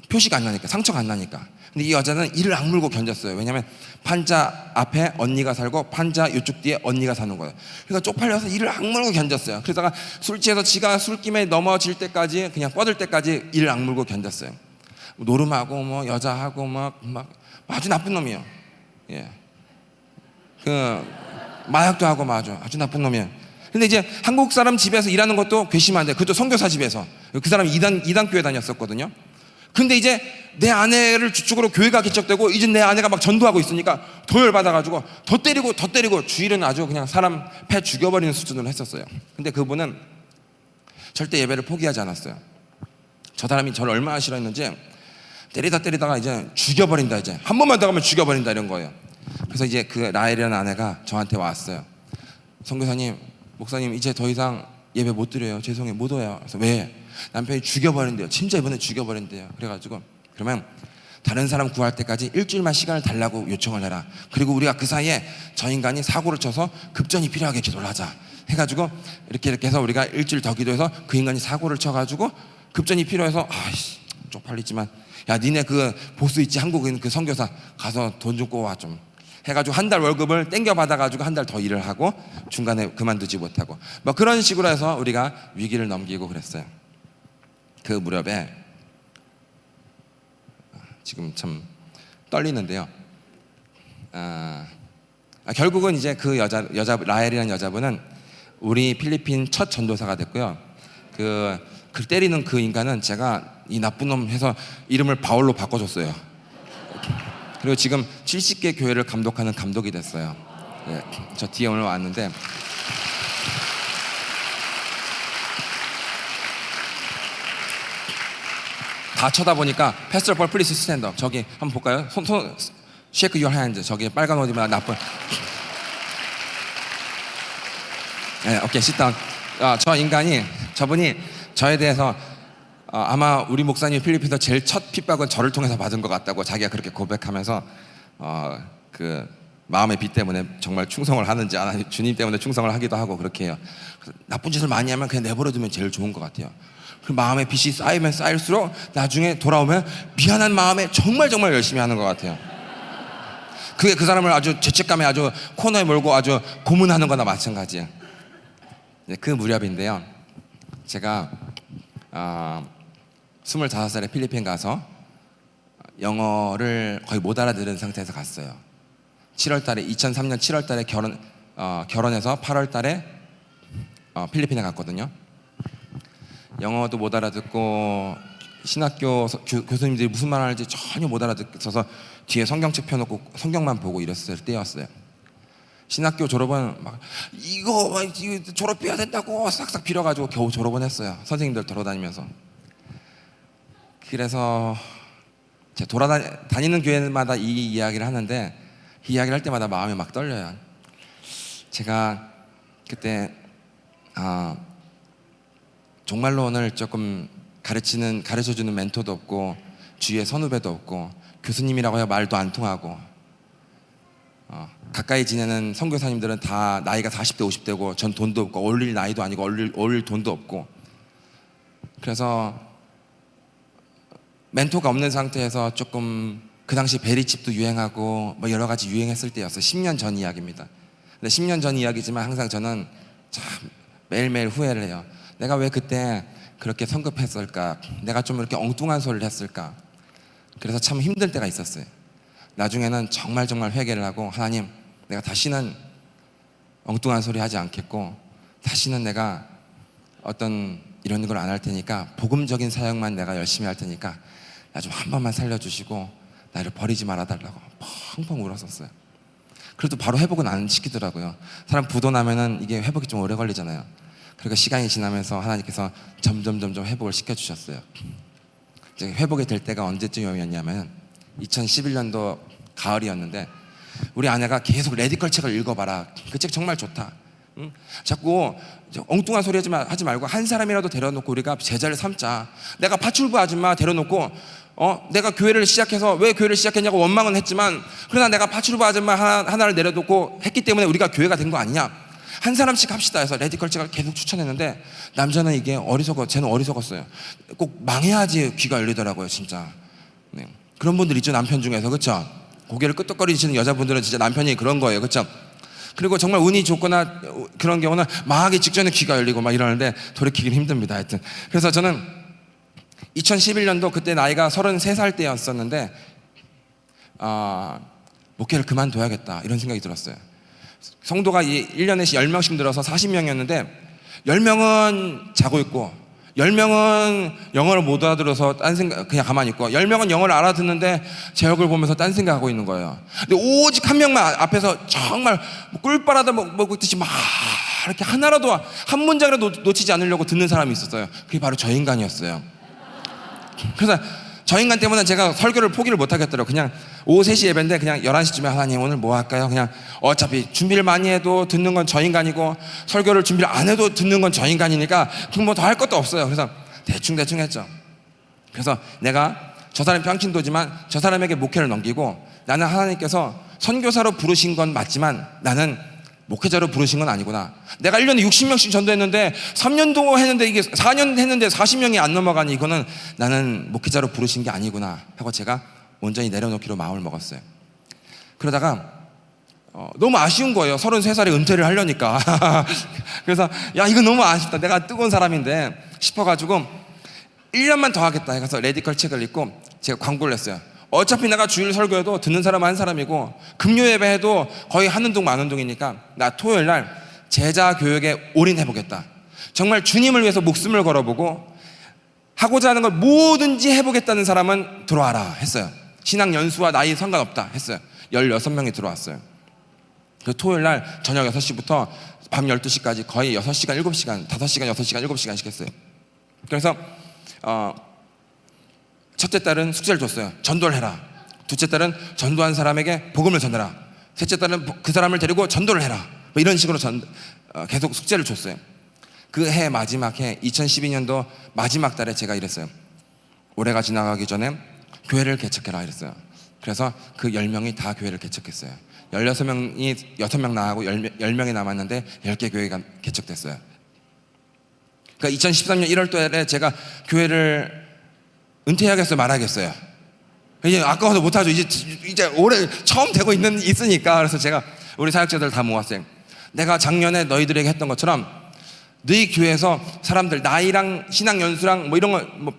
표시가 안 나니까, 상처가 안 나니까. 근데 이 여자는 이를 악물고 견뎠어요. 왜냐면 판자 앞에 언니가 살고 판자 이쪽 뒤에 언니가 사는 거예요. 그러니까 쪽팔려서 이를 악물고 견뎠어요. 그러다가 술 취해서 지가 술김에 넘어질 때까지, 그냥 뻗을 때까지 이를 악물고 견뎠어요. 노름하고 뭐 여자하고 막 아주 나쁜 놈이에요. 예. 마약도 하고 아주 나쁜 놈이에요. 근데 이제 한국 사람 집에서 일하는 것도 괘씸한데, 그것도 선교사 집에서. 그 사람이 이단 교회 다녔었거든요. 근데 이제 내 아내를 주축으로 교회가 개척되고 이제 내 아내가 막 전도하고 있으니까 더 열받아가지고 더 때리고 주일은 아주 그냥 사람 패 죽여버리는 수준으로 했었어요. 근데 그분은 절대 예배를 포기하지 않았어요. 저 사람이 저를 얼마나 싫어했는지 때리다가 이제 죽여버린다, 이제 한 번만 더 가면 죽여버린다 이런 거예요. 그래서 이제 그 라헬이라는 아내가 저한테 왔어요. 선교사님, 목사님 이제 더 이상 예배 못 드려요. 죄송해요, 못 와요. 그래서 왜? 남편이 죽여버린대요. 진짜 이번에 죽여버린대요. 그래가지고 그러면 다른 사람 구할 때까지 일주일만 시간을 달라고 요청을 해라. 그리고 우리가 그 사이에 저 인간이 사고를 쳐서 급전이 필요하게 기도를 하자 해가지고 이렇게 해서 우리가 일주일 더 기도해서 그 인간이 사고를 쳐가지고 급전이 필요해서 쪽팔리지만 야, 니네 그 보스 있지, 한국인 그 선교사 가서 돈 좀 꼬와 좀 해가지고 한 달 월급을 땡겨 받아가지고 한 달 더 일을 하고 중간에 그만두지 못하고 뭐 그런 식으로 해서 우리가 위기를 넘기고 그랬어요. 그 무렵에 지금 참 떨리는데요. 결국은 이제 그 여자 라헬이라는 여자분은 우리 필리핀 첫 전도사가 됐고요. 그 때리는 그 인간은 제가 이 나쁜 놈 해서 이름을 바울로 바꿔줬어요. 그리고 지금 70개 교회를 감독하는 감독이 됐어요. 예, 저 뒤에 오늘 왔는데 다 쳐다보니까 Pastor Paul, please stand up. 저기 한번 볼까요? 손 shake your hand. 저기 빨간 옷 입은 나쁜. 네, 오케이, sit down. 저분이 저에 대해서 아마 우리 목사님 필리핀에서 제일 첫 핍박은 저를 통해서 받은 것 같다고 자기가 그렇게 고백하면서 그 마음의 빚 때문에 정말 충성을 하는지 안 하는지 주님 때문에 충성을 하기도 하고 그렇게 해요. 나쁜 짓을 많이 하면 그냥 내버려두면 제일 좋은 것 같아요. 그 마음의 빚이 쌓이면 쌓일수록 나중에 돌아오면 미안한 마음에 정말 열심히 하는 것 같아요. 그게 그 사람을 아주 죄책감에 아주 코너에 몰고 아주 고문하는 거나 마찬가지예요. 그 무렵인데요. 제가 25살에 필리핀 가서 영어를 거의 못 알아들은 상태에서 갔어요. 2003년 7월 달에 결혼해서 8월 달에 필리핀에 갔거든요. 영어도 못 알아듣고 신학교 교수님들이 무슨 말 하는지 전혀 못 알아듣어서 뒤에 성경책 펴놓고 성경만 보고 이랬을 때였어요. 신학교 졸업은 막 이거 졸업해야 된다고 싹싹 빌어가지고 겨우 졸업은 했어요. 선생님들 돌아다니면서. 그래서 제가 돌아다니는 교회마다 이 이야기를 하는데 이 이야기를 할 때마다 마음이 막 떨려요. 제가 그때 정말로 오늘 조금 가르쳐주는 멘토도 없고 주위에 선후배도 없고 교수님이라고 해야 말도 안 통하고 가까이 지내는 선교사님들은 다 나이가 40대 50대고 전 돈도 없고 어울릴 나이도 아니고 어울릴 돈도 없고 그래서 멘토가 없는 상태에서 조금 그 당시 베리칩도 유행하고 뭐 여러 가지 유행했을 때였어요. 10년 전 이야기입니다. 근데 10년 전 이야기지만 항상 저는 참 매일매일 후회를 해요. 내가 왜 그때 그렇게 성급했을까? 내가 좀 이렇게 엉뚱한 소리를 했을까? 그래서 참 힘들 때가 있었어요. 나중에는 정말 회개를 하고 하나님, 내가 다시는 엉뚱한 소리 하지 않겠고 다시는 내가 어떤 이런 걸 안 할 테니까 복음적인 사역만 내가 열심히 할 테니까 나 좀 한 번만 살려주시고 나를 버리지 말아달라고 펑펑 울었었어요. 그래도 바로 회복은 안 시키더라고요. 사람 부도 나면은 이게 회복이 좀 오래 걸리잖아요. 그러니까 시간이 지나면서 하나님께서 점점 회복을 시켜주셨어요. 이제 회복이 될 때가 언제쯤이었냐면 2011년도 가을이었는데 우리 아내가 계속 레디컬 책을 읽어봐라. 그 책 정말 좋다. 응? 자꾸 엉뚱한 소리 하지 말고 한 사람이라도 데려놓고 우리가 제자를 삼자. 내가 파출부 아줌마 데려놓고 내가 교회를 시작해서 왜 교회를 시작했냐고 원망은 했지만 그러나 내가 파출부 아줌마 하나를 내려놓고 했기 때문에 우리가 교회가 된 거 아니냐. 한 사람씩 합시다 해서 레디컬 책을 계속 추천했는데 남자는 이게 쟤는 어리석었어요. 꼭 망해야지 귀가 열리더라고요 진짜. 네. 그런 분들 있죠 남편 중에서. 그렇죠? 고개를 끄덕거리시는 여자분들은 진짜 남편이 그런 거예요. 그렇죠? 그리고 정말 운이 좋거나 그런 경우는 망하기 직전에 귀가 열리고 막 이러는데 돌이키긴 힘듭니다. 하여튼 그래서 저는 2011년도 그때 나이가 33살 때였었는데 목회를 그만둬야겠다 이런 생각이 들었어요. 성도가 1년에 10명씩 늘어서 40명이었는데 10명은 자고 있고 10명은 영어를 못 알아들어서 딴 생각 그냥 가만히 있고 10명은 영어를 알아듣는데 제 얼굴 보면서 딴 생각하고 있는 거예요. 근데 오직 한 명만 앞에서 정말 꿀빨아다 먹듯이 막 이렇게 하나라도 한 문장이라도 놓치지 않으려고 듣는 사람이 있었어요. 그게 바로 저 인간이었어요. 그래서 저 인간 때문에 제가 설교를 포기를 못 하겠더라고요. 그냥 오후 3시 예배인데 그냥 11시쯤에 하나님 오늘 뭐 할까요? 그냥 어차피 준비를 많이 해도 듣는 건 저 인간이고 설교를 준비를 안 해도 듣는 건 저 인간이니까 그럼 뭐 더 할 것도 없어요. 그래서 대충 했죠. 그래서 내가 저 사람이 평신도지만 저 사람에게 목회를 넘기고 나는 하나님께서 선교사로 부르신 건 맞지만 나는 목회자로 부르신 건 아니구나. 내가 1년에 60명씩 전도했는데 3년 동안 했는데 이게 4년 했는데 40명이 안 넘어가니 이거는 나는 목회자로 부르신 게 아니구나 하고 제가 온전히 내려놓기로 마음을 먹었어요. 그러다가 너무 아쉬운 거예요. 33살에 은퇴를 하려니까. 그래서 야 이거 너무 아쉽다. 내가 뜨거운 사람인데 싶어가지고 1년만 더 하겠다 해서 레디컬 책을 읽고 제가 광고를 했어요. 어차피 내가 주일 설교해도 듣는 사람은 한 사람이고 금요 예배해도 거의 하는 동 마는 동이니까 나 토요일 날 제자 교육에 올인해보겠다. 정말 주님을 위해서 목숨을 걸어보고 하고자 하는 걸 뭐든지 해보겠다는 사람은 들어와라 했어요. 신앙 연수와 나이 상관없다 했어요. 16명이 들어왔어요. 그 토요일 날 저녁 6시부터 밤 12시까지 거의 6시간, 7시간, 5시간, 6시간, 7시간씩 했어요. 그래서 첫째 딸은 숙제를 줬어요. 전도를 해라. 둘째 딸은 전도한 사람에게 복음을 전해라. 셋째 딸은 그 사람을 데리고 전도를 해라. 뭐 이런 식으로 계속 숙제를 줬어요. 그 해 마지막 해 2012년도 마지막 달에 제가 이랬어요. 올해가 지나가기 전에 교회를 개척해라 이랬어요. 그래서 그 10명이 다 교회를 개척했어요. 16명이 6명 나가고 10명이 남았는데 10개 교회가 개척됐어요. 그러니까 2013년 1월 달에 제가 교회를 은퇴해야겠어요, 말아야겠어요. 이제 아까워서 못하죠. 이제 올해 처음 되고 있으니까. 그래서 제가 우리 사역자들 다 모았어요. 내가 작년에 너희들에게 했던 것처럼 너희 교회에서 사람들 나이랑 신앙 연수랑 뭐 이런 거 뭐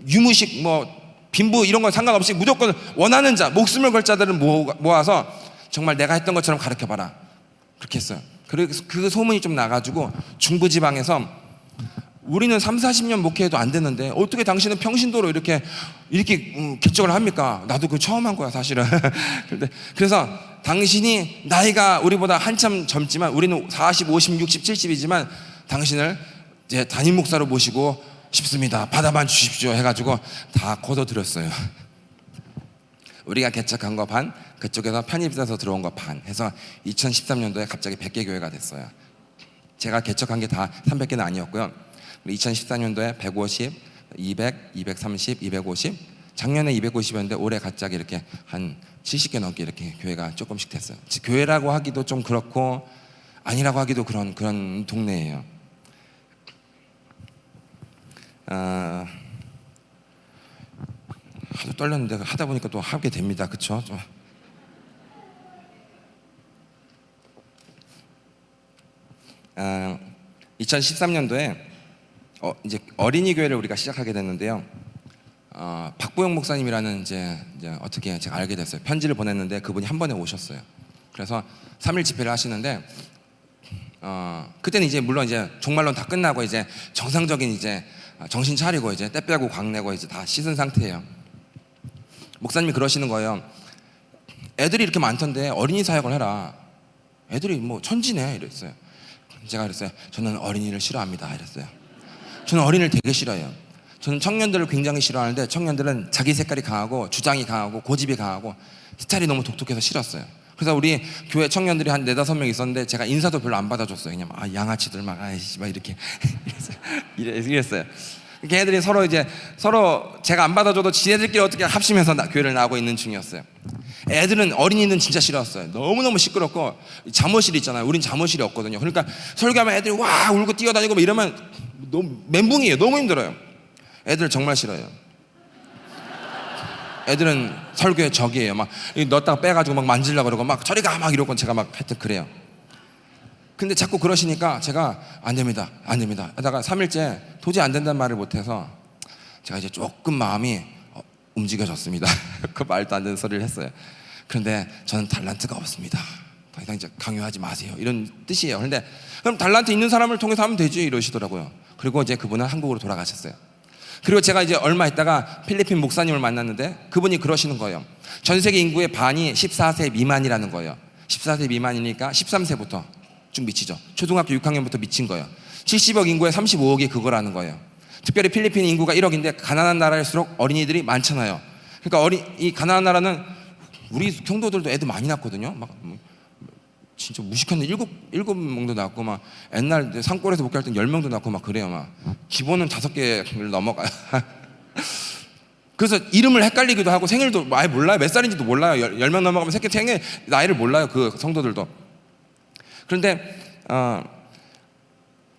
유무식 뭐 빈부 이런 거 상관없이 무조건 원하는 자, 목숨을 걸 자들을 모아서 정말 내가 했던 것처럼 가르쳐봐라. 그렇게 했어요. 그래서 그 소문이 좀 나가지고 중부지방에서 우리는 30-40년 목회해도 안 되는데 어떻게 당신은 평신도로 이렇게 개척을 합니까? 나도 그거 처음 한 거야 사실은. 그래서 당신이 나이가 우리보다 한참 젊지만 우리는 40, 50, 60, 70이지만 당신을 이제 담임 목사로 모시고 싶습니다. 받아만 주십시오 해가지고 다 거둬들였어요. 우리가 개척한 거 반, 그쪽에서 편입돼서 들어온 거 반 해서 2013년도에 갑자기 100개 교회가 됐어요. 제가 개척한 게 다 300개는 아니었고요. 2014년도에 150, 200, 230, 250, 작년에 250이었는데 올해 갑자기 이렇게 한 70개 넘게 이렇게 교회가 조금씩 됐어요. 교회라고 하기도 좀 그렇고 아니라고 하기도 그런 동네예요. 하도 떨렸는데 하다 보니까 또 하게 됩니다. 그렇죠? 2013년도에 이제 어린이 교회를 우리가 시작하게 됐는데요. 박보영 목사님이라는 이제 어떻게 제가 알게 됐어요. 편지를 보냈는데 그분이 한 번에 오셨어요. 그래서 3일 집회를 하시는데 그때는 이제 물론 이제 종말론 다 끝나고 이제 정상적인 이제 정신 차리고 이제 때 빼고 광 내고 이제 다 씻은 상태예요. 목사님이 그러시는 거예요. 애들이 이렇게 많던데 어린이 사역을 해라. 애들이 뭐 천지네 이랬어요. 제가 그랬어요. 저는 어린이를 싫어합니다 이랬어요. 저는 어린이를 되게 싫어해요. 저는 청년들을 굉장히 싫어하는데 청년들은 자기 색깔이 강하고 주장이 강하고 고집이 강하고 스타일이 너무 독특해서 싫었어요. 그래서 우리 교회 청년들이 한 4-5명 있었는데 제가 인사도 별로 안 받아줬어요. 그냥 양아치들 막 아이씨 막 이렇게 이랬어요. 걔네들이 서로 제가 안 받아줘도 지네들끼리 어떻게 합심해서 교회를 나오고 있는 중이었어요. 애들은 어린이는 진짜 싫어했어요. 너무너무 시끄럽고 잠옷실 있잖아요. 우린 잠옷실이 없거든요. 그러니까 설교하면 애들이 와 울고 뛰어다니고 막 이러면 너무 멘붕이에요. 너무 힘들어요. 애들 정말 싫어요. 애들은 설교의 적이에요. 막 넣었다가 빼가지고 막 만지려고 그러고 막 저리 가 막 이러고 제가 막 하여튼 그래요. 근데 자꾸 그러시니까 제가 안 됩니다 하다가 3일째 도저히 안 된다는 말을 못해서 제가 이제 조금 마음이 움직여졌습니다. 그 말도 안 되는 소리를 했어요. 그런데 저는 달란트가 없습니다. 더 이상 이제 강요하지 마세요 이런 뜻이에요. 그런데 그럼 달란트 있는 사람을 통해서 하면 되지 이러시더라고요. 그리고 이제 그분은 한국으로 돌아가셨어요. 그리고 제가 이제 얼마 있다가 필리핀 목사님을 만났는데 그분이 그러시는 거예요. 전 세계 인구의 반이 14세 미만이라는 거예요. 14세 미만이니까 13세부터 쭉 미치죠. 초등학교 6학년부터 미친 거예요. 70억 인구의 35억이 그거라는 거예요. 특별히 필리핀 인구가 1억인데 가난한 나라일수록 어린이들이 많잖아요. 그러니까 이 가난한 나라는 우리 성도들도 애들 많이 낳거든요. 막 진짜 무식한데 7명도 낳고 막 옛날 산골에서 목회할 땐 10명도 낳고 막 그래요. 막 기본은 5개를 넘어가요. 그래서 이름을 헷갈리기도 하고 생일도 아예 몰라요. 몇 살인지도 몰라요. 10명 넘어가면 생일 나이를 몰라요. 그 성도들도. 그런데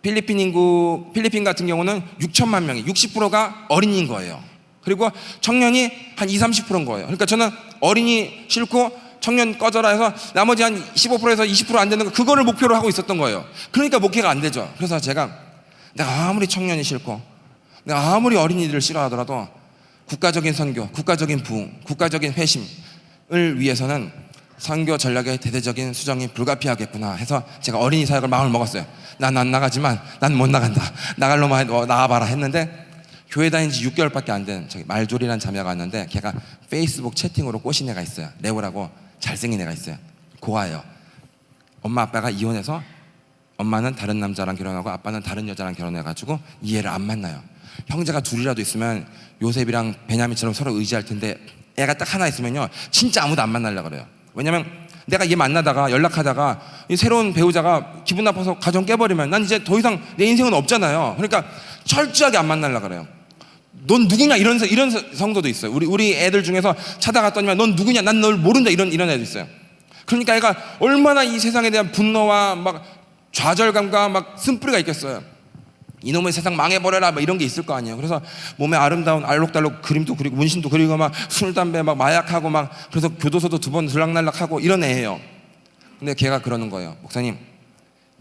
필리핀 같은 경우는 6천만 명이 60%가 어린이인 거예요. 그리고 청년이 한 20-30%인 거예요. 그러니까 저는 어린이 싫고 청년 꺼져라 해서 나머지 한 15%에서 20% 안 되는 거 그거를 목표로 하고 있었던 거예요. 그러니까 목회가 안 되죠. 그래서 내가 아무리 청년이 싫고 내가 아무리 어린이들을 싫어하더라도 국가적인 선교, 국가적인 부흥, 국가적인 회심을 위해서는 선교 전략의 대대적인 수정이 불가피하겠구나 해서 제가 어린이 사역을 마음을 먹었어요. 난 안 나가지만 난 못 나간다. 나갈 놈아 나와봐라 했는데 교회 다닌 지 6개월밖에 안 된 말조리란 자매가 왔는데 걔가 페이스북 채팅으로 꼬신 애가 있어요. 레오라고 잘생긴 애가 있어요. 고아예요. 엄마 아빠가 이혼해서 엄마는 다른 남자랑 결혼하고 아빠는 다른 여자랑 결혼해가지고 이 애를 안 만나요. 형제가 둘이라도 있으면 요셉이랑 베냐민처럼 서로 의지할 텐데 애가 딱 하나 있으면요 진짜 아무도 안 만나려고 그래요. 왜냐면 내가 얘 만나다가 연락하다가 이 새로운 배우자가 기분 나빠서 가정 깨버리면 난 이제 더 이상 내 인생은 없잖아요. 그러니까 철저하게 안 만나려고 그래요. 넌 누구냐 이런 성도도 있어요. 우리 애들 중에서 찾아갔더니만 넌 누구냐 난 널 모른다 이런 애도 있어요. 그러니까 애가 얼마나 이 세상에 대한 분노와 막 좌절감과 막 쓴뿌리가 있겠어요. 이놈의 세상 망해버려라 막 이런 게 있을 거 아니에요. 그래서 몸에 아름다운 알록달록 그림도 그리고 문신도 그리고 막 술 담배 막 마약하고 막 그래서 교도소도 2번 들락날락하고 이런 애예요. 근데 걔가 그러는 거예요. 목사님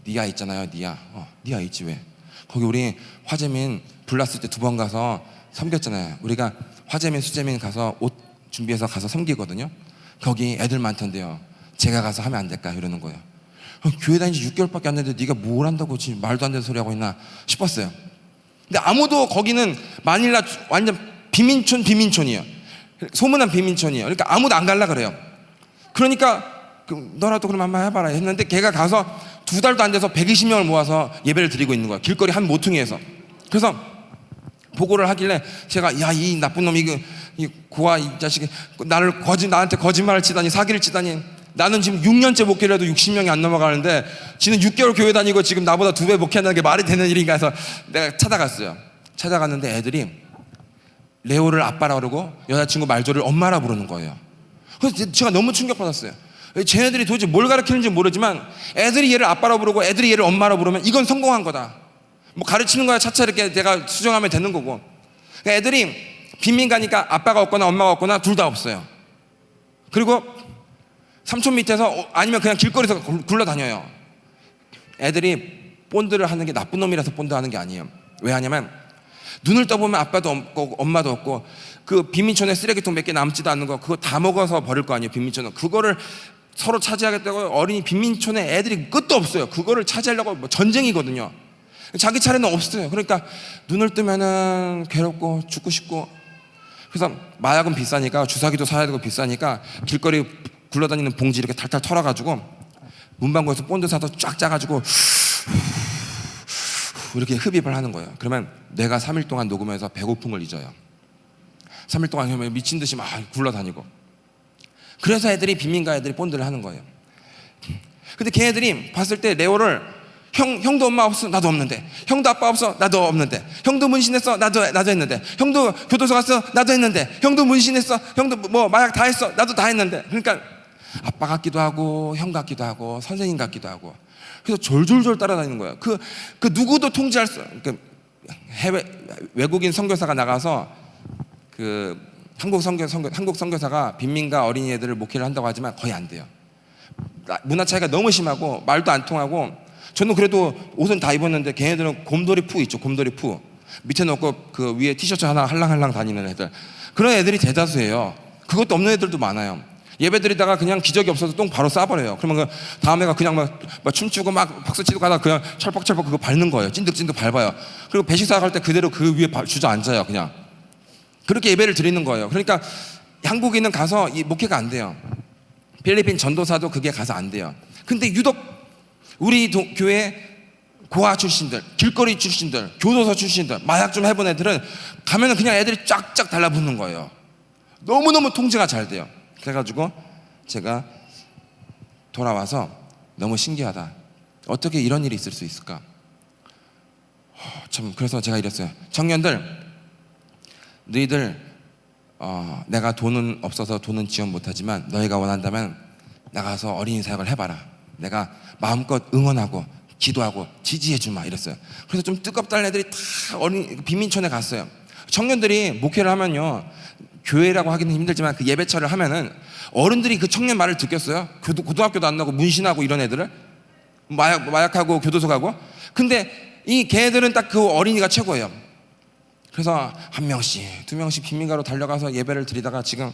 니아 있잖아요. 니아. 니아 있지 왜? 거기 우리 화재민 불났을 때 2번 가서 섬겼잖아요. 우리가 화재민 수재민 가서 옷 준비해서 가서 섬기거든요. 거기 애들 많던데요. 제가 가서 하면 안 될까 이러는 거예요. 교회 다닌 지 6개월밖에 안 됐는데 네가 뭘 한다고 지금 말도 안 되는 소리 하고 있나 싶었어요. 근데 아무도 거기는 마닐라 완전 비민촌이에요. 소문난 비민촌이에요. 그러니까 아무도 안 갈라 그래요. 그러니까 너라도 그럼 한번 해봐라 했는데 걔가 가서 2달도 안 돼서 120명을 모아서 예배를 드리고 있는 거야. 길거리 한 모퉁이에서. 그래서 보고를 하길래 제가 야, 이 나쁜 놈 이 고아 이 자식이 나한테 거짓말을 치다니 사기를 치다니 나는 지금 6년째 목회를 해도 60명이 안 넘어가는데 지는 6개월 교회 다니고 지금 나보다 2배 목회한다는 게 말이 되는 일인가 해서 내가 찾아갔어요. 찾아갔는데 애들이 레오를 아빠라 그러고 여자친구 말조를 엄마라 부르는 거예요. 그래서 제가 너무 충격받았어요. 쟤네들이 도대체 뭘 가르치는지 모르지만 애들이 얘를 아빠라 부르고 애들이 얘를 엄마라 부르면 이건 성공한 거다. 뭐 가르치는 거야 차차 이렇게 내가 수정하면 되는 거고. 그러니까 애들이 빈민 가니까 아빠가 없거나 엄마가 없거나 둘 다 없어요. 그리고 삼촌 밑에서 아니면 그냥 길거리에서 굴러다녀요. 애들이 본드를 하는 게 나쁜 놈이라서 본드하는 게 아니에요. 왜 하냐면 눈을 떠보면 아빠도 없고 엄마도 없고 그 빈민촌에 쓰레기통 몇 개 남지도 않는 거 그거 다 먹어서 버릴 거 아니에요. 빈민촌은 그거를 서로 차지하겠다고 어린이 빈민촌에 애들이 끝도 없어요. 그거를 차지하려고 뭐 전쟁이거든요. 자기 차례는 없어요. 그러니까 눈을 뜨면은 괴롭고 죽고 싶고. 그래서 마약은 비싸니까 주사기도 사야 되고 비싸니까 길거리 굴러다니는 봉지 이렇게 탈탈 털어가지고 문방구에서 본드 사서 쫙 짜가지고 이렇게 흡입을 하는 거예요. 그러면 내가 3일 동안 녹으면서 배고픈 걸 잊어요. 3일 동안 미친 듯이 막 굴러다니고. 그래서 애들이 빈민가 애들이 본드를 하는 거예요. 근데 걔네들이 봤을 때 레오를 형도 엄마 없어 나도 없는데, 형도 아빠 없어 나도 없는데, 형도 문신했어 나도 했는데, 형도 교도소 갔어 나도 했는데, 형도 문신했어, 형도 뭐 마약 다 했어 나도 다 했는데. 그러니까 아빠 같기도 하고 형 같기도 하고 선생님 같기도 하고. 그래서 졸졸졸 따라다니는 거예요. 그 누구도 통제할 수. 그 해외 외국인 선교사가 나가서 그 한국 선교사가 빈민가 어린이들을 목회를 한다고 하지만 거의 안 돼요. 문화 차이가 너무 심하고 말도 안 통하고. 저는 그래도 옷은 다 입었는데 걔네들은 곰돌이 푸 있죠. 곰돌이 푸 밑에 넣고 그 위에 티셔츠 하나 할랑할랑 다니는 애들, 그런 애들이 대다수예요. 그것도 없는 애들도 많아요. 예배 드리다가 그냥 기적이 없어서 똥 바로 싸버려요. 그러면 그 다음 애가 그냥 막 춤추고 막 박수치고 가다가 그냥 철퍽철퍽 그거 밟는 거예요. 찐득찐득 밟아요. 그리고 배식사 갈 때 그대로 그 위에 주저앉아요. 그냥 그렇게 예배를 드리는 거예요. 그러니까 한국인은 가서 이 목회가 안 돼요. 필리핀 전도사도 그게 가서 안 돼요. 근데 유독 우리 교회 고아 출신들, 길거리 출신들, 교도소 출신들, 마약 좀 해본 애들은 가면은 그냥 애들이 쫙쫙 달라붙는 거예요. 너무너무 통제가 잘 돼요. 그래가지고 제가 돌아와서 너무 신기하다. 어떻게 이런 일이 있을 수 있을까? 참, 그래서 제가 이랬어요. 청년들, 너희들 내가 돈은 없어서 돈은 지원 못하지만 너희가 원한다면 나가서 어린이 사역을 해봐라. 내가 마음껏 응원하고 기도하고 지지해주마 이랬어요. 그래서 좀 뜨겁다는 애들이 다 빈민촌에 갔어요. 청년들이 목회를 하면요, 교회라고 하기는 힘들지만 그 예배처를 하면은 어른들이 그 청년 말을 듣겠어요? 고등학교도 안 나고 문신하고 이런 애들을 마약하고 교도소 가고. 근데 이 걔들은 딱 그 어린이가 최고예요. 그래서 1명씩 2명씩 빈민가로 달려가서 예배를 드리다가 지금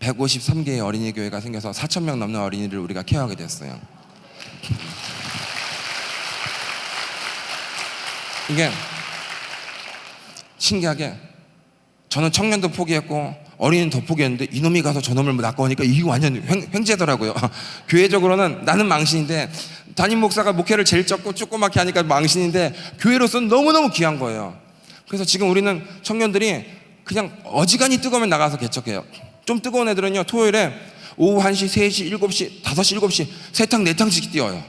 153개의 어린이 교회가 생겨서 4,000명 넘는 어린이를 우리가 케어하게 됐어요. 이게 신기하게 저는 청년도 포기했고 어린이는 더 포기했는데 이놈이 가서 저놈을 낚아오니까 이게 완전 횡재더라고요. 교회적으로는 나는 망신인데, 담임 목사가 목회를 제일 조그맣게 하니까 망신인데 교회로서는 너무너무 귀한 거예요. 그래서 지금 우리는 청년들이 그냥 어지간히 뜨거우면 나가서 개척해요. 좀 뜨거운 애들은요, 토요일에 오후 1시, 3시, 7시, 5시, 7시 3탕 4탕씩 뛰어요.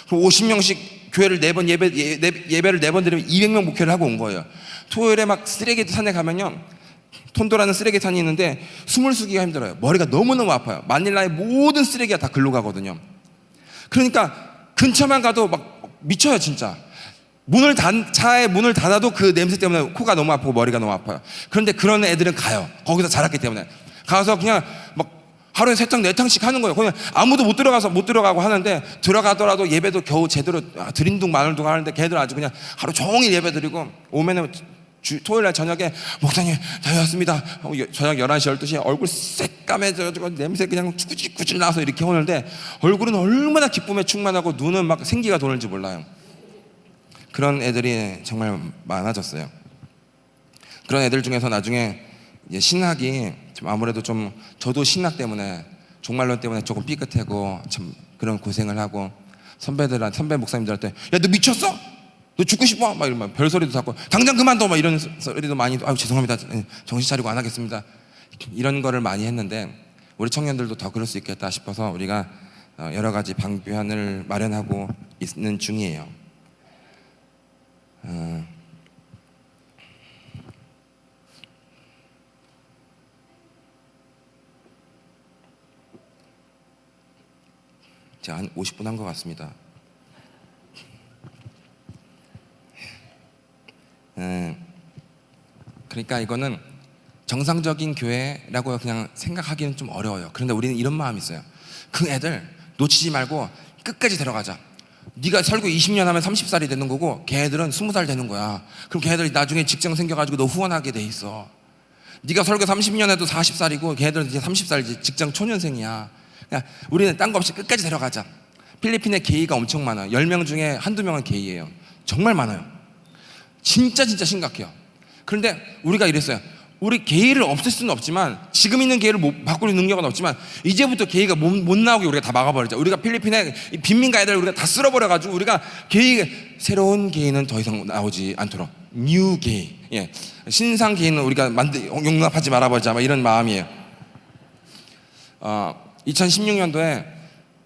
그럼 50명씩 교회를 4번 예배를 4번 드리면 200명 목회를 하고 온 거예요. 토요일에 막 쓰레기산에 가면요, 톤도라는 쓰레기산이 있는데 숨을 쉬기가 힘들어요. 머리가 너무너무 아파요. 마닐라의 모든 쓰레기가 다 글로 가거든요. 그러니까 근처만 가도 막 미쳐요 진짜. 차의 문을 닫아도 그 냄새 때문에 코가 너무 아프고 머리가 너무 아파요. 그런데 그런 애들은 가요. 거기서 자랐기 때문에. 가서 그냥 막 하루에 3탕 4탕씩 하는 거예요. 그냥 아무도 못 들어가고 하는데, 들어가더라도 예배도 겨우 제대로 드린둥 마늘둥 하는데 걔들 아주 그냥 하루 종일 예배 드리고 오면은 토요일날 저녁에 목사님 다녀왔습니다. 저녁 11시 12시에 얼굴 새까매져가지고 냄새 그냥 꾸질꾸질 나서 이렇게 오는데 얼굴은 얼마나 기쁨에 충만하고 눈은 막 생기가 도는지 몰라요. 그런 애들이 정말 많아졌어요. 그런 애들 중에서 나중에 이제 신학이 좀 아무래도 좀, 저도 신학 때문에 종말론 때문에 조금 삐끗하고 참 그런 고생을 하고 선배 목사님들한테 야 너 미쳤어? 너 죽고 싶어? 막 이러면 별소리도 잡고 당장 그만둬 막 이런 소리도 많이, 아유 죄송합니다, 정신 차리고 안 하겠습니다, 이런 거를 많이 했는데 우리 청년들도 더 그럴 수 있겠다 싶어서 우리가 여러 가지 방편을 마련하고 있는 중이에요. 제가 한 50분 한 것 같습니다. 그러니까 이거는 정상적인 교회라고 그냥 생각하기는 좀 어려워요. 그런데 우리는 이런 마음이 있어요. 그 애들 놓치지 말고 끝까지 데려가자. 네가 설교 20년 하면 30살이 되는 거고 걔들은 20살 되는 거야. 그럼 걔들 나중에 직장 생겨가지고 너 후원하게 돼 있어. 네가 설교 30년 해도 40살이고 걔들은 이제 30살이지, 직장 초년생이야. 그냥 우리는 딴 거 없이 끝까지 데려가자. 필리핀에 게이가 엄청 많아요. 10명 중에 한두 명은 게이예요. 정말 많아요. 진짜 심각해요. 그런데 우리가 이랬어요. 우리 게이를 없앨 수는 없지만, 지금 있는 게이를 바꿀 능력은 없지만 이제부터 게이가 못 나오게 우리가 다 막아버리자. 우리가 필리핀에 빈민가 애들 우리가 다 쓸어버려가지고 우리가 새로운 게이는 더 이상 나오지 않도록, 뉴 게이, 신상 게이는 우리가 용납하지 말아버리자, 이런 마음이에요. 2016년도에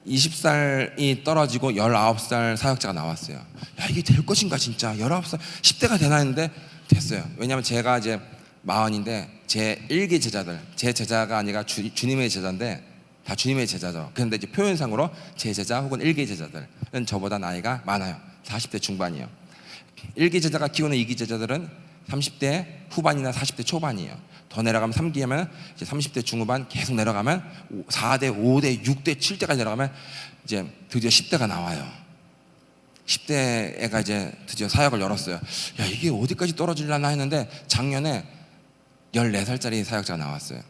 20살이 떨어지고 19살 사역자가 나왔어요. 야, 이게 될 것인가 진짜. 19살 10대가 되나 했는데 됐어요. 왜냐하면 제가 이제 40인데 제 1기 제자들, 제 제자가 아니라 주님의 제자인데 다 주님의 제자죠. 그런데 이제 표현상으로 제 제자 혹은 1기 제자들은 저보다 나이가 많아요. 40대 중반이에요. 1기 제자가 키우는 2기 제자들은 30대 후반이나 40대 초반이에요. 더 내려가면 3기하면 이제 30대 중후반, 계속 내려가면 4대, 5대, 6대, 7대까지 내려가면 이제 드디어 10대가 나와요. 10대 애가 이제 드디어 사역을 열었어요. 야, 이게 어디까지 떨어지려나 했는데 작년에 14살짜리 사역자가 나왔어요.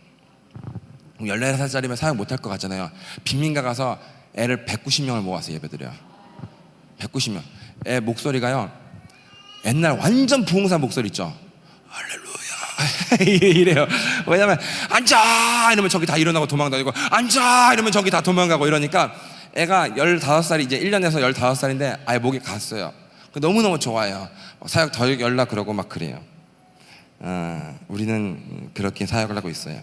14살짜리면 사역 못할 것 같잖아요. 빈민가 가서 애를 190명을 모아서 예배드려요. 190명. 애 목소리가요, 옛날 완전 부흥사 목소리 있죠. 할렐루야 이래요. 왜냐면 앉아 이러면 저기 다 일어나고 도망다니고, 앉아 이러면 저기 다 도망가고 이러니까 애가 15살이 이제 1년에서 15살인데 아예 목이 갔어요. 너무너무 좋아요. 사역 더 열라 그러고 막 그래요. 우리는 그렇게 사역을 하고 있어요.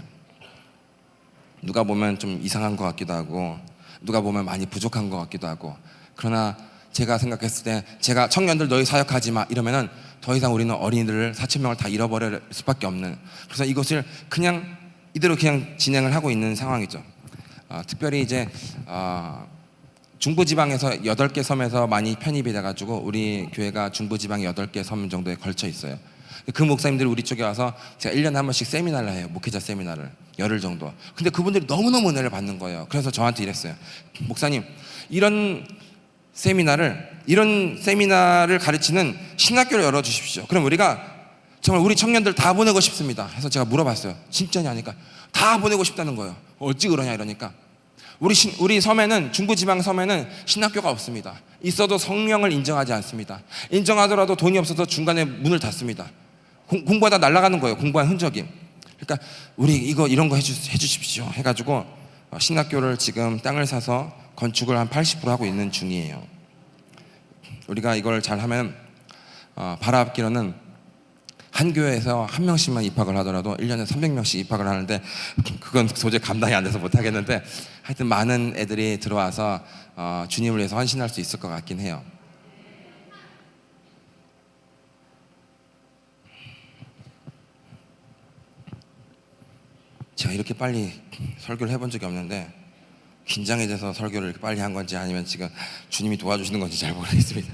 누가 보면 좀 이상한 것 같기도 하고, 누가 보면 많이 부족한 것 같기도 하고, 그러나 제가 생각했을 때, 제가 청년들 너희 사역하지 마 이러면은 더 이상 우리는 어린이들을 4,000명을 다 잃어버릴 수밖에 없는, 그래서 이것을 그냥 이대로 그냥 진행을 하고 있는 상황이죠. 특별히 이제 중부지방에서 8개 섬에서 많이 편입이 돼가지고 우리 교회가 중부지방에 8개 섬 정도에 걸쳐 있어요. 그 목사님들이 우리 쪽에 와서 제가 1년에 한 번씩 세미나를 해요. 목회자 세미나를 열흘 정도. 근데 그분들이 너무너무 은혜를 받는 거예요. 그래서 저한테 이랬어요. 목사님, 이런 세미나를 가르치는 신학교를 열어주십시오. 그럼 우리가 정말 우리 청년들 다 보내고 싶습니다. 해서 제가 물어봤어요. 진짜냐 하니까 다 보내고 싶다는 거예요. 어찌 그러냐 이러니까, 우리 섬에는, 중부지방 섬에는 신학교가 없습니다. 있어도 성령을 인정하지 않습니다. 인정하더라도 돈이 없어서 중간에 문을 닫습니다. 공부하다 날아가는 거예요. 공부한 흔적이. 그러니까 우리 이런 거 해주십시오 해가지고 신학교를 지금 땅을 사서 건축을 한 80% 하고 있는 중이에요. 우리가 이걸 잘하면 바라기로는 한 교회에서 한 명씩만 입학을 하더라도 1년에 300명씩 입학을 하는데, 그건 도저히 감당이 안 돼서 못 하겠는데, 하여튼 많은 애들이 들어와서 주님을 위해서 헌신할 수 있을 것 같긴 해요. 제가 이렇게 빨리 설교를 해본 적이 없는데 긴장이 돼서 설교를 이렇게 빨리 한 건지 아니면 지금 주님이 도와주시는 건지 잘 모르겠습니다.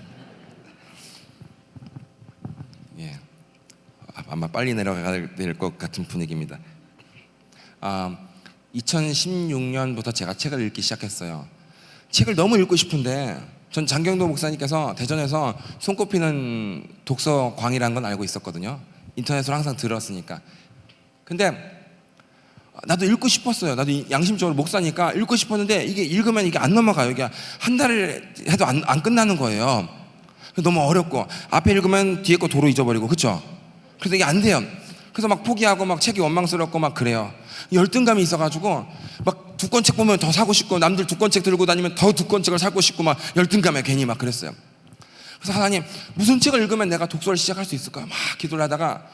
아마 빨리 내려가야 될 것 같은 분위기입니다. 2016년부터 제가 책을 읽기 시작했어요. 책을 너무 읽고 싶은데 전 장경도 목사님께서 대전에서 손꼽히는 독서광이라는 건 알고 있었거든요. 인터넷으로 항상 들었으니까. 근데 나도 읽고 싶었어요. 나도 양심적으로 목사니까 읽고 싶었는데 이게 읽으면 이게 안 넘어가요. 이게 한 달을 해도 안 끝나는 거예요. 너무 어렵고 앞에 읽으면 뒤에 거 도로 잊어버리고, 그렇죠? 그래서 이게 안 돼요. 그래서 막 포기하고 막 책이 원망스럽고 막 그래요. 열등감이 있어가지고 막 두권 책 보면 더 사고 싶고, 남들 두권 책 들고 다니면 더 두권 책을 사고 싶고, 막 열등감에 괜히 막 그랬어요. 그래서 하나님, 무슨 책을 읽으면 내가 독서를 시작할 수 있을까 막 기도를 하다가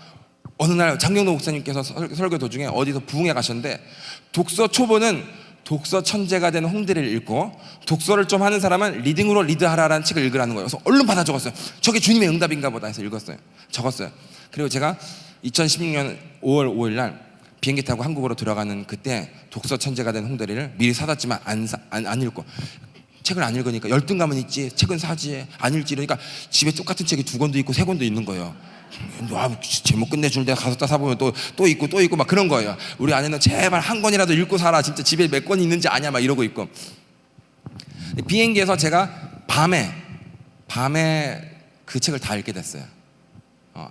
어느 날 장경도 목사님께서 설교 도중에 어디서 부흥회 가셨는데, 독서 초보는 독서 천재가 된 홍대를 읽고 독서를 좀 하는 사람은 리딩으로 리드하라라는 책을 읽으라는 거예요. 그래서 얼른 받아 적었어요. 저게 주님의 응답인가 보다 해서 적었어요. 그리고 제가 2016년 5월 5일 날 비행기 타고 한국으로 들어가는 그때 독서 천재가 된 홍대리를 미리 사뒀지만 안 읽고, 책을 안 읽으니까 열등감은 있지, 책은 사지, 안 읽지 이러니까 집에 똑같은 책이 2권도 있고 3권도 있는 거예요. 제목 끝내주는데 가서 다 사보면 또 있고 막 그런 거예요. 우리 아내는 제발 한 권이라도 읽고 살아, 진짜 집에 몇 권이 있는지 아냐 막 이러고 있고. 비행기에서 제가 밤에 그 책을 다 읽게 됐어요.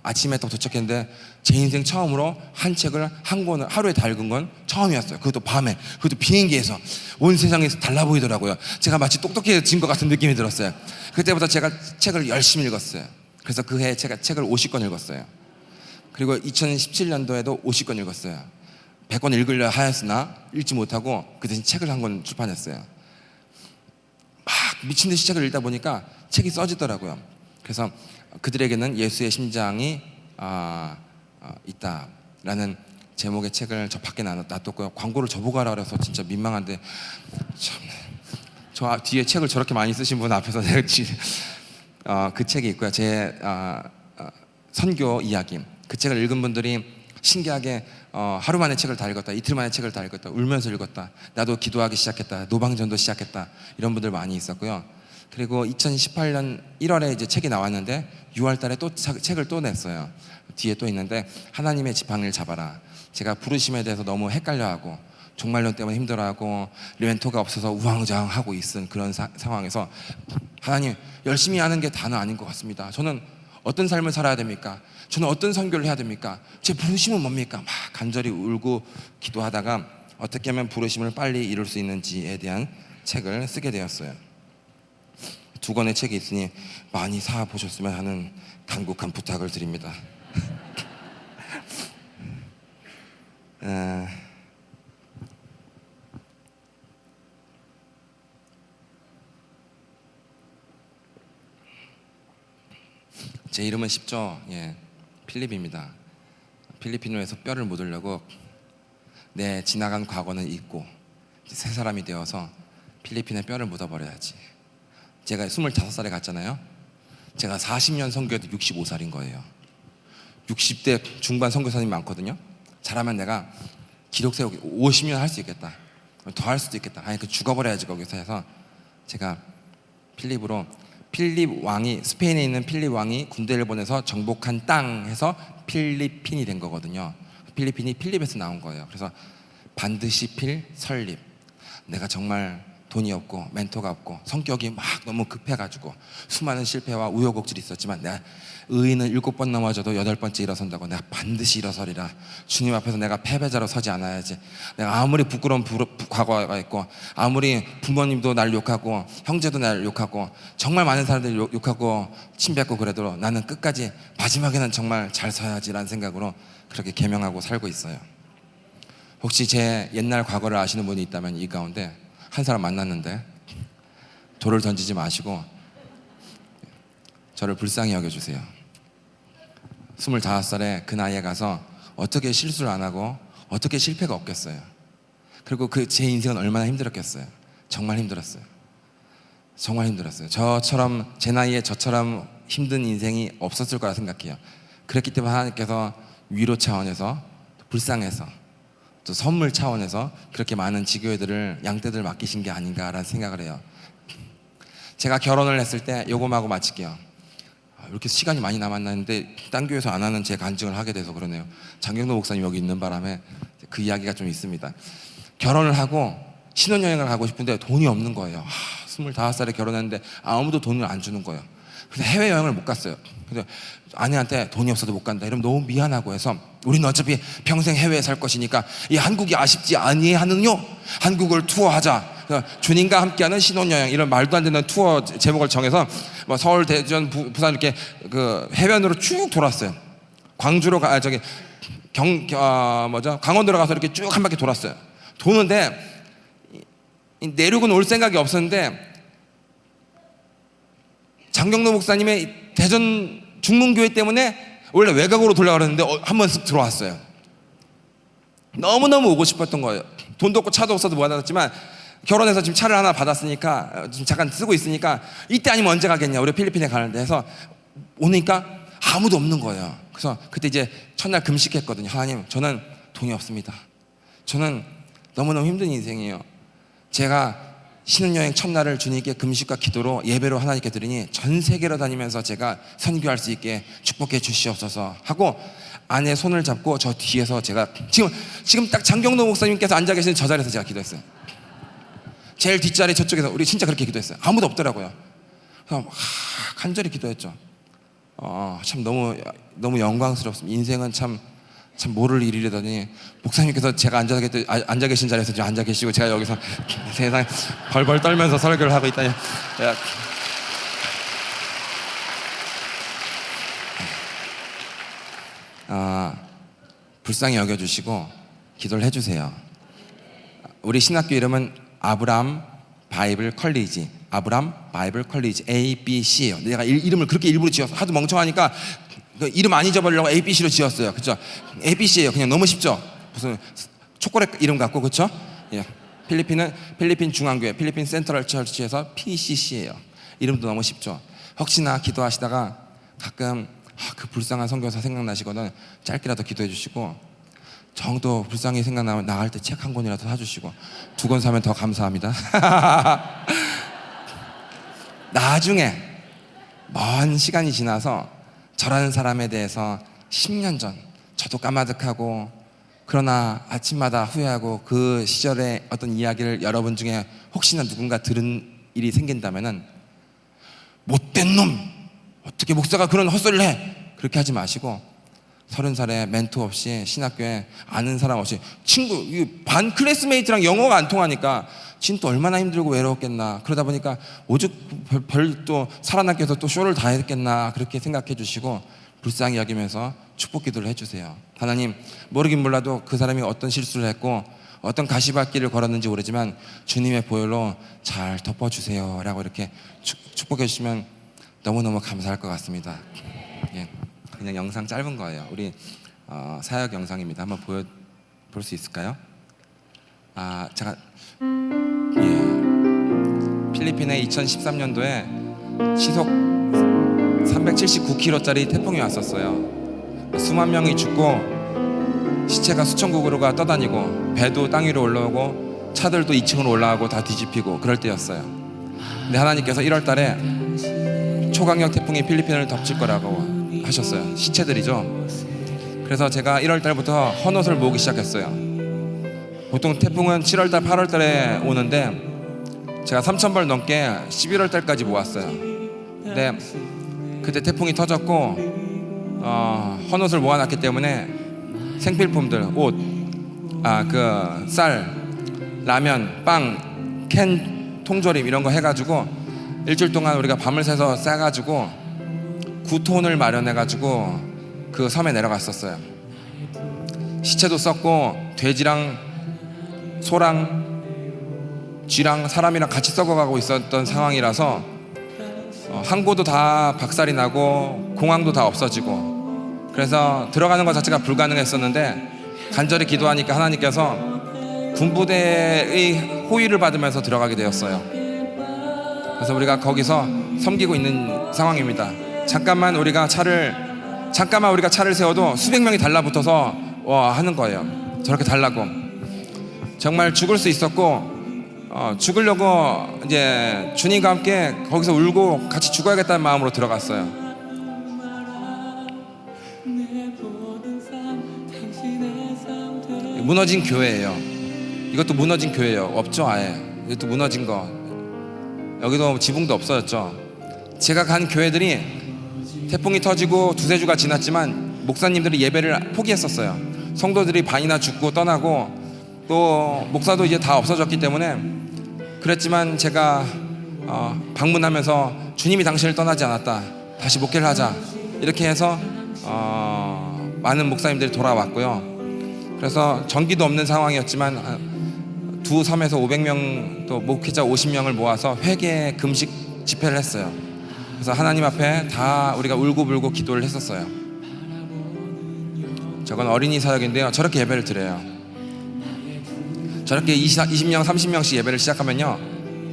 아침에 딱 도착했는데 제 인생 처음으로 한 책을 한 권을 하루에 다 읽은 건 처음이었어요. 그것도 밤에, 그것도 비행기에서. 온 세상에서 달라 보이더라고요. 제가 마치 똑똑해진 것 같은 느낌이 들었어요. 그때부터 제가 책을 열심히 읽었어요. 그래서 그 해에 제가 책을 50권 읽었어요. 그리고 2017년도에도 50권 읽었어요. 100권 읽으려 하였으나 읽지 못하고 그 대신 책을 한 권 출판했어요. 막 미친 듯이 책을 읽다 보니까 책이 써지더라고요. 그래서 그들에게는 예수의 심장이 있다라는 제목의 책을 저 밖에 놔뒀고요. 광고를 저보고 하라 그래서 진짜 민망한데, 참, 저 뒤에 책을 저렇게 많이 쓰신 분 앞에서 내가 그 책이 있고요. 제 선교 이야기, 그 책을 읽은 분들이 신기하게 하루 만에 책을 다 읽었다, 이틀 만에 책을 다 읽었다, 울면서 읽었다, 나도 기도하기 시작했다, 노방전도 시작했다, 이런 분들 많이 있었고요. 그리고 2018년 1월에 이제 책이 나왔는데 6월 달에 또 책을 또 냈어요. 뒤에 또 있는데, 하나님의 지팡이를 잡아라. 제가 부르심에 대해서 너무 헷갈려하고 종말론 때문에 힘들어하고 멘토가 없어서 우왕좌왕하고 있은 그런 상황에서, 하나님, 열심히 하는 게 다는 아닌 것 같습니다. 저는 어떤 삶을 살아야 됩니까? 저는 어떤 선교를 해야 됩니까? 제 부르심은 뭡니까? 막 간절히 울고 기도하다가 어떻게 하면 부르심을 빨리 이룰 수 있는지에 대한 책을 쓰게 되었어요. 2권의 책이 있으니 많이 사보셨으면 하는 간곡한 부탁을 드립니다. 제 이름은 쉽죠? 예, 필립입니다. 필리핀어에서 뼈를 묻으려고 내 지나간 과거는 잊고 새 사람이 되어서 필리핀에 뼈를 묻어버려야지. 제가 25살에 갔잖아요. 제가 40년 선교해도 65살인 거예요. 60대 중반 선교사님이 많거든요. 잘하면 내가 기록 세우기 50년 할 수 있겠다, 더 할 수도 있겠다. 아니, 죽어버려야지 거기서 해서 제가 필립 왕이, 스페인에 있는 필립 왕이 군대를 보내서 정복한 땅 해서 필리핀이 된 거거든요. 필리핀이 필립에서 나온 거예요. 그래서 반드시 설립. 내가 정말 돈이 없고 멘토가 없고 성격이 막 너무 급해가지고 수많은 실패와 우여곡절이 있었지만, 내가 의인은 7번 넘어져도 8번째 일어선다고, 내가 반드시 일어서리라. 주님 앞에서 내가 패배자로 서지 않아야지. 내가 아무리 부끄러운 과거가 있고, 아무리 부모님도 날 욕하고 형제도 날 욕하고 정말 많은 사람들이 욕하고 침뱉고 그래도 나는 끝까지 마지막에는 정말 잘 서야지라는 생각으로 그렇게 계명하고 살고 있어요. 혹시 제 옛날 과거를 아시는 분이 있다면 이 가운데 한 사람 만났는데, 돌을 던지지 마시고 저를 불쌍히 여겨주세요. 25살에 그 나이에 가서 어떻게 실수를 안 하고 어떻게 실패가 없겠어요. 그리고 제 인생은 얼마나 힘들었겠어요. 정말 힘들었어요. 정말 힘들었어요. 제 나이에 저처럼 힘든 인생이 없었을 거라 생각해요. 그렇기 때문에 하나님께서 위로 차원에서, 불쌍해서, 또 선물 차원에서 그렇게 많은 지교회들을, 양떼들을 맡기신 게 아닌가라는 생각을 해요. 제가 결혼을 했을 때, 요거하고 마칠게요. 이렇게 시간이 많이 남았는데 딴 교회에서 안 하는 제 간증을 하게 돼서 그러네요. 장경도 목사님 여기 있는 바람에 그 이야기가 좀 있습니다. 결혼을 하고 신혼여행을 가고 싶은데 돈이 없는 거예요. 25살에 결혼했는데 아무도 돈을 안 주는 거예요. 그래서 해외여행을 못 갔어요. 그래서 아내한테 돈이 없어도 못 간다 이러면 너무 미안하고 해서 우리는 어차피 평생 해외에 살 것이니까 이 한국이 아쉽지 아니하느뇨? 한국을 투어하자. 주님과 함께하는 신혼여행 이런 말도 안 되는 투어 제목을 정해서 뭐 서울, 대전, 부산 이렇게 그 해변으로 쭉 돌았어요. 광주로 강원도로 가서 이렇게 쭉 한 바퀴 돌았어요. 도는데 내륙은 올 생각이 없었는데 장경로 목사님의 대전 중문교회 때문에 원래 외곽으로 돌려고 그랬는데 한번 쓱 들어왔어요. 너무너무 오고 싶었던 거예요. 돈도 없고 차도 없어도 못 받았지만 결혼해서 지금 차를 하나 받았으니까 지금 잠깐 쓰고 있으니까 이때 아니면 언제 가겠냐, 우리 필리핀에 가는데 해서 오니까 아무도 없는 거예요. 그래서 그때 이제 첫날 금식했거든요. 하나님, 저는 돈이 없습니다. 저는 너무너무 힘든 인생이에요. 제가 신혼여행 첫날을 주님께 금식과 기도로 예배로 하나님께 드리니 전 세계로 다니면서 제가 선교할 수 있게 축복해 주시옵소서 하고 아내 손을 잡고 저 뒤에서 제가 지금 딱 장경로 목사님께서 앉아 계시는 저 자리에서 제가 기도했어요. 제일 뒷자리 저쪽에서 우리 진짜 그렇게 기도했어요. 아무도 없더라고요. 그래서 간절히 기도했죠. 참 너무 영광스럽습니다. 인생은 참 모를 일이라더니 목사님께서 제가 앉아 계신 자리에서 지금 앉아 계시고 제가 여기서 세상에 벌벌 떨면서 설교를 하고 있다니. 불쌍히 여겨주시고 기도를 해주세요. 우리 신학교 이름은 아브람 바이블 컬리지, 아브람 바이블 컬리지 ABC예요. 내가 이름을 그렇게 일부러 지어서 하도 멍청하니까 그 이름 안 잊어버리려고 ABC로 지었어요. 그렇죠? ABC예요. 그냥 너무 쉽죠? 무슨 초콜릿 이름 같고, 그렇죠? 예. 필리핀 중앙교회 필리핀 센트럴 처치에서 PCC예요. 이름도 너무 쉽죠? 혹시나 기도하시다가 가끔 그 불쌍한 선교사 생각나시거든 짧게라도 기도해 주시고, 정도 불쌍히 생각나면 나갈 때 책 한 권이라도 사주시고 2권 사면 더 감사합니다. 나중에 먼 시간이 지나서 저라는 사람에 대해서 10년 전 저도 까마득하고 그러나 아침마다 후회하고 그 시절의 어떤 이야기를 여러분 중에 혹시나 누군가 들은 일이 생긴다면은 못된 놈, 어떻게 목사가 그런 헛소리를 해, 그렇게 하지 마시고 30살에 멘토 없이 신학교에 아는 사람 없이 친구 반 클래스메이트랑 영어가 안 통하니까 진짜 얼마나 힘들고 외로웠겠나. 그러다 보니까 오죽 또 살아남기 위해서 또 쇼를 다 했겠나, 그렇게 생각해 주시고 불쌍히 여기면서 축복 기도를 해주세요. 하나님, 모르긴 몰라도 그 사람이 어떤 실수를 했고 어떤 가시밭길을 걸었는지 모르지만 주님의 보혈로 잘 덮어주세요 라고 이렇게 축복해 주시면 너무너무 감사할 것 같습니다. 예, 그냥 영상 짧은 거예요. 우리 사역 영상입니다. 한번 볼 수 있을까요? 제가 필리핀에 2013년도에 시속 379km짜리 태풍이 왔었어요. 수만 명이 죽고 시체가 수천 구로가 떠다니고 배도 땅 위로 올라오고 차들도 2층으로 올라가고 다 뒤집히고 그럴 때였어요. 근데 하나님께서 1월 달에 초강력 태풍이 필리핀을 덮칠 거라고 하셨어요. 시체들이죠. 그래서 제가 1월 달부터 헌옷을 모으기 시작했어요. 보통 태풍은 7월 달, 8월 달에 오는데 제가 3,000벌 넘게 11월 달까지 모았어요. 근데 그때 태풍이 터졌고 헌옷을 모아놨기 때문에 생필품들, 옷, 쌀, 라면, 빵, 캔, 통조림 이런 거 해가지고 일주일 동안 우리가 밤을 새서 싸가지고 9톤을 마련해가지고 그 섬에 내려갔었어요. 시체도 썼고 돼지랑 소랑 쥐랑 사람이랑 같이 썩어가고 있었던 상황이라서 항구도 다 박살이 나고 공항도 다 없어지고 그래서 들어가는 것 자체가 불가능했었는데 간절히 기도하니까 하나님께서 군부대의 호위를 받으면서 들어가게 되었어요. 그래서 우리가 거기서 섬기고 있는 상황입니다. 잠깐만 우리가 차를 세워도 수백 명이 달라붙어서 하는 거예요. 저렇게 달라고. 정말 죽을 수 있었고 죽으려고 이제 주님과 함께 거기서 울고 같이 죽어야겠다는 마음으로 들어갔어요. 무너진 교회예요. 이것도 무너진 교회예요. 없죠, 아예. 이것도 무너진 거. 여기도 지붕도 없어졌죠. 제가 간 교회들이 태풍이 터지고 두세 주가 지났지만 목사님들이 예배를 포기했었어요. 성도들이 반이나 죽고 떠나고 또 목사도 이제 다 없어졌기 때문에 그랬지만 제가 방문하면서 주님이 당신을 떠나지 않았다, 다시 목회를 하자, 이렇게 해서 많은 목사님들이 돌아왔고요. 그래서 전기도 없는 상황이었지만 두 섬에서 500명 또 목회자 50명을 모아서 회개 금식 집회를 했어요. 그래서 하나님 앞에 다 우리가 울고불고 기도를 했었어요. 저건 어린이 사역인데요, 저렇게 예배를 드려요. 저렇게 20명 30명씩 예배를 시작하면요,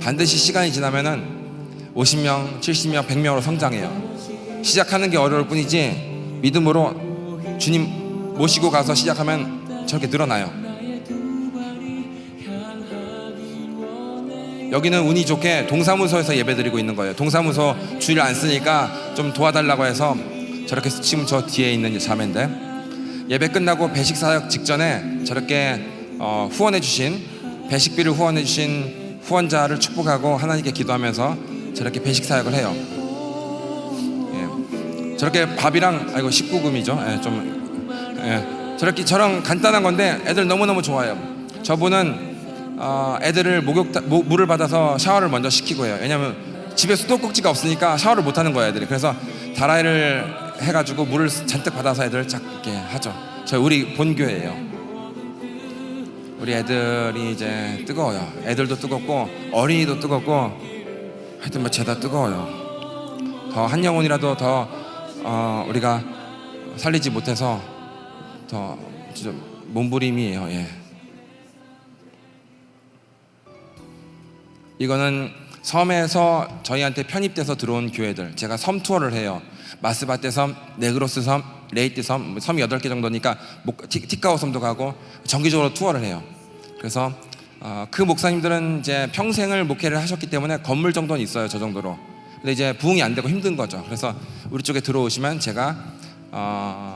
반드시 시간이 지나면은 50명 70명 100명으로 성장해요. 시작하는 게 어려울 뿐이지 믿음으로 주님 모시고 가서 시작하면 저렇게 늘어나요. 여기는 운이 좋게 동사무소에서 예배드리고 있는 거예요. 동사무소 주일 안 쓰니까 좀 도와달라고 해서 저렇게, 지금 저 뒤에 있는 자매인데, 예배 끝나고 배식 사역 직전에 저렇게 후원해 주신, 배식비를 후원해 주신 후원자를 축복하고 하나님께 기도하면서 저렇게 배식 사역을 해요. 예. 저렇게 밥이랑, 아이고 19금이죠. 예. 저렇게 저런 간단한 건데 애들 너무너무 좋아해요. 저분은 애들을 물을 받아서 샤워를 먼저 시키고 해요. 왜냐면 집에 수도꼭지가 없으니까 샤워를 못 하는 거예요, 애들이. 그래서 다라이를 해가지고 물을 잔뜩 받아서 애들을 쫙 이렇게 하죠. 우리 본교회예요. 우리 애들이 이제 뜨거워요. 애들도 뜨겁고 어린이도 뜨겁고 하여튼 뭐 죄다 뜨거워요. 더 한 영혼이라도 더 우리가 살리지 못해서 더 진짜 몸부림이에요. 예. 이거는 섬에서 저희한테 편입돼서 들어온 교회들, 제가 섬 투어를 해요. 마스바테 섬, 네그로스 섬, 레이티 섬, 섬이 8개 정도니까 티카오 섬도 가고 정기적으로 투어를 해요. 그래서 그 목사님들은 이제 평생을 목회를 하셨기 때문에 건물 정도는 있어요, 저 정도로. 근데 이제 부흥이 안 되고 힘든 거죠. 그래서 우리 쪽에 들어오시면 제가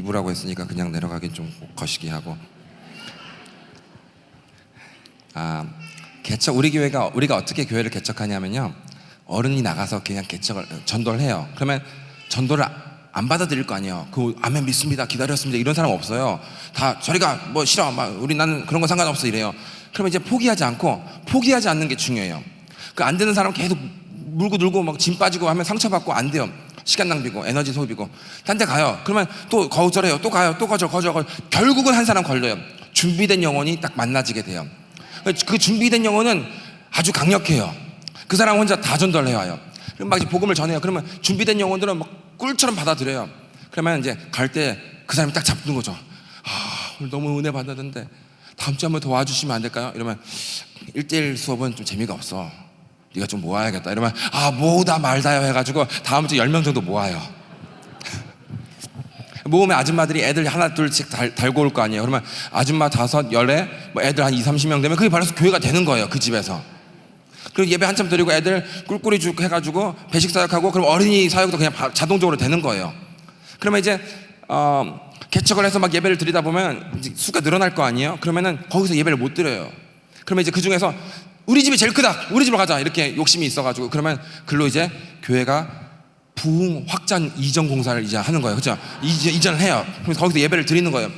2부라고 했으니까 그냥 내려가긴 좀 거시기 하고. 개척, 우리 교회가, 우리가 어떻게 교회를 개척하냐면요, 어른이 나가서 그냥 개척을 전도를 해요. 그러면 전도를 안 받아들일 거 아니에요. 그 아멘 믿습니다, 기다렸습니다, 이런 사람 없어요. 다 저리가 뭐 싫어, 우리 나는 그런 거 상관없어 이래요. 그러면 이제 포기하지 않는 게 중요해요. 그 안 되는 사람 계속 물고 늘고 막 짐 빠지고 하면 상처받고 안 돼요. 시간 낭비고 에너지 소비고. 딴 데 가요. 그러면 또 거절해요. 또 가요. 또 거절. 결국은 한 사람 걸려요. 준비된 영혼이 딱 만나지게 돼요. 그 준비된 영혼은 아주 강력해요. 그 사람 혼자 다 전도를 해와요. 그럼 막 이제 복음을 전해요. 그러면 준비된 영혼들은 막 꿀처럼 받아들여요. 그러면 이제 갈 때 그 사람이 딱 잡는 거죠. 오늘 너무 은혜 받았는데 다음 주에 한번 더 와주시면 안 될까요? 이러면 1대1 수업은 좀 재미가 없어. 네가 좀 모아야겠다. 이러면 모으다 말다요 해가지고 다음 주에 10명 정도 모아요. 모으면 아줌마들이 애들 하나 둘씩 달고 올 거 아니에요. 그러면 아줌마 5, 10에 뭐 애들 한 2, 30명 되면 그게 바로 교회가 되는 거예요. 그 집에서. 그리고 예배 한참 드리고 애들 꿀꿀이 쭉 해가지고 배식 사역하고, 그럼 어린이 사역도 그냥 자동적으로 되는 거예요. 그러면 이제 개척을 해서 막 예배를 드리다 보면 이제 수가 늘어날 거 아니에요. 그러면은 거기서 예배를 못 드려요. 그러면 이제 그 중에서 우리 집이 제일 크다, 우리 집으로 가자, 이렇게 욕심이 있어가지고, 그러면 글로 이제 교회가 부흥 확장 이전 공사를 이제 하는 거예요. 그렇죠? 이전을 해요. 그래서 거기서 예배를 드리는 거예요.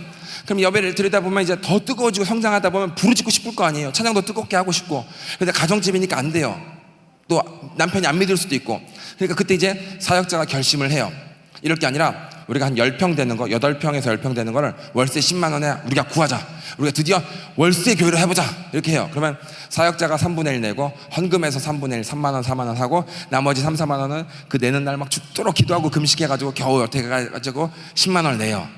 그럼 예배를 드리다 보면 이제 더 뜨거워지고 성장하다 보면 부르짖고 싶을 거 아니에요. 찬양도 뜨겁게 하고 싶고. 근데 가정집이니까 안 돼요. 또 남편이 안 믿을 수도 있고. 그러니까 그때 이제 사역자가 결심을 해요. 이럴 게 아니라 우리가 한 10평 되는 거, 8평에서 10평 되는 거를 월세 10만 원에 우리가 구하자. 우리가 드디어 월세 교회를 해보자. 이렇게 해요. 그러면 사역자가 3분의 1 내고 헌금에서 3분의 1, 3만 원, 4만 원 하고, 나머지 3, 4만 원은 그 내는 날 막 죽도록 기도하고 금식해가지고 겨우 어떻게 해가지고 10만 원을 내요.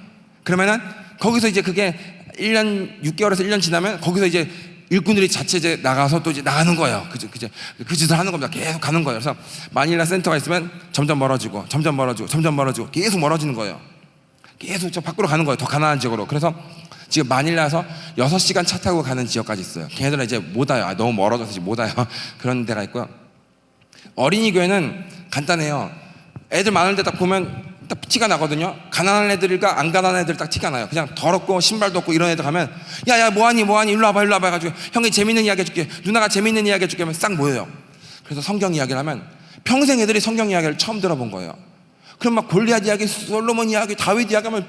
그러면은 거기서 이제 그게 1년 6개월에서 1년 지나면 거기서 이제 일꾼들이 자체 이제 나가서 또 이제 나가는 거예요. 그 짓을 하는 겁니다. 계속 가는 거예요. 그래서 마닐라 센터가 있으면 점점 멀어지고 계속 멀어지는 거예요. 계속 저 밖으로 가는 거예요. 더 가난한 지역으로. 그래서 지금 마닐라에서 6시간 차 타고 가는 지역까지 있어요. 걔네들은 이제 못 와요. 너무 멀어져서 이제 못 와요. 그런 데가 있고요. 어린이 교회는 간단해요. 애들 많은 데 딱 보면 딱 티가 나거든요. 가난한 애들과 안 가난한 애들 딱 티가 나요. 그냥 더럽고 신발도 없고 이런 애들 가면 야야 뭐하니 일로 와봐 해가지고 형이 재밌는 이야기 해줄게, 누나가 재밌는 이야기 해줄게 하면 싹 모여요. 그래서 성경 이야기를 하면 평생 애들이 성경 이야기를 처음 들어본 거예요. 그럼 막 골리앗 이야기, 솔로몬 이야기, 다윗 이야기 하면,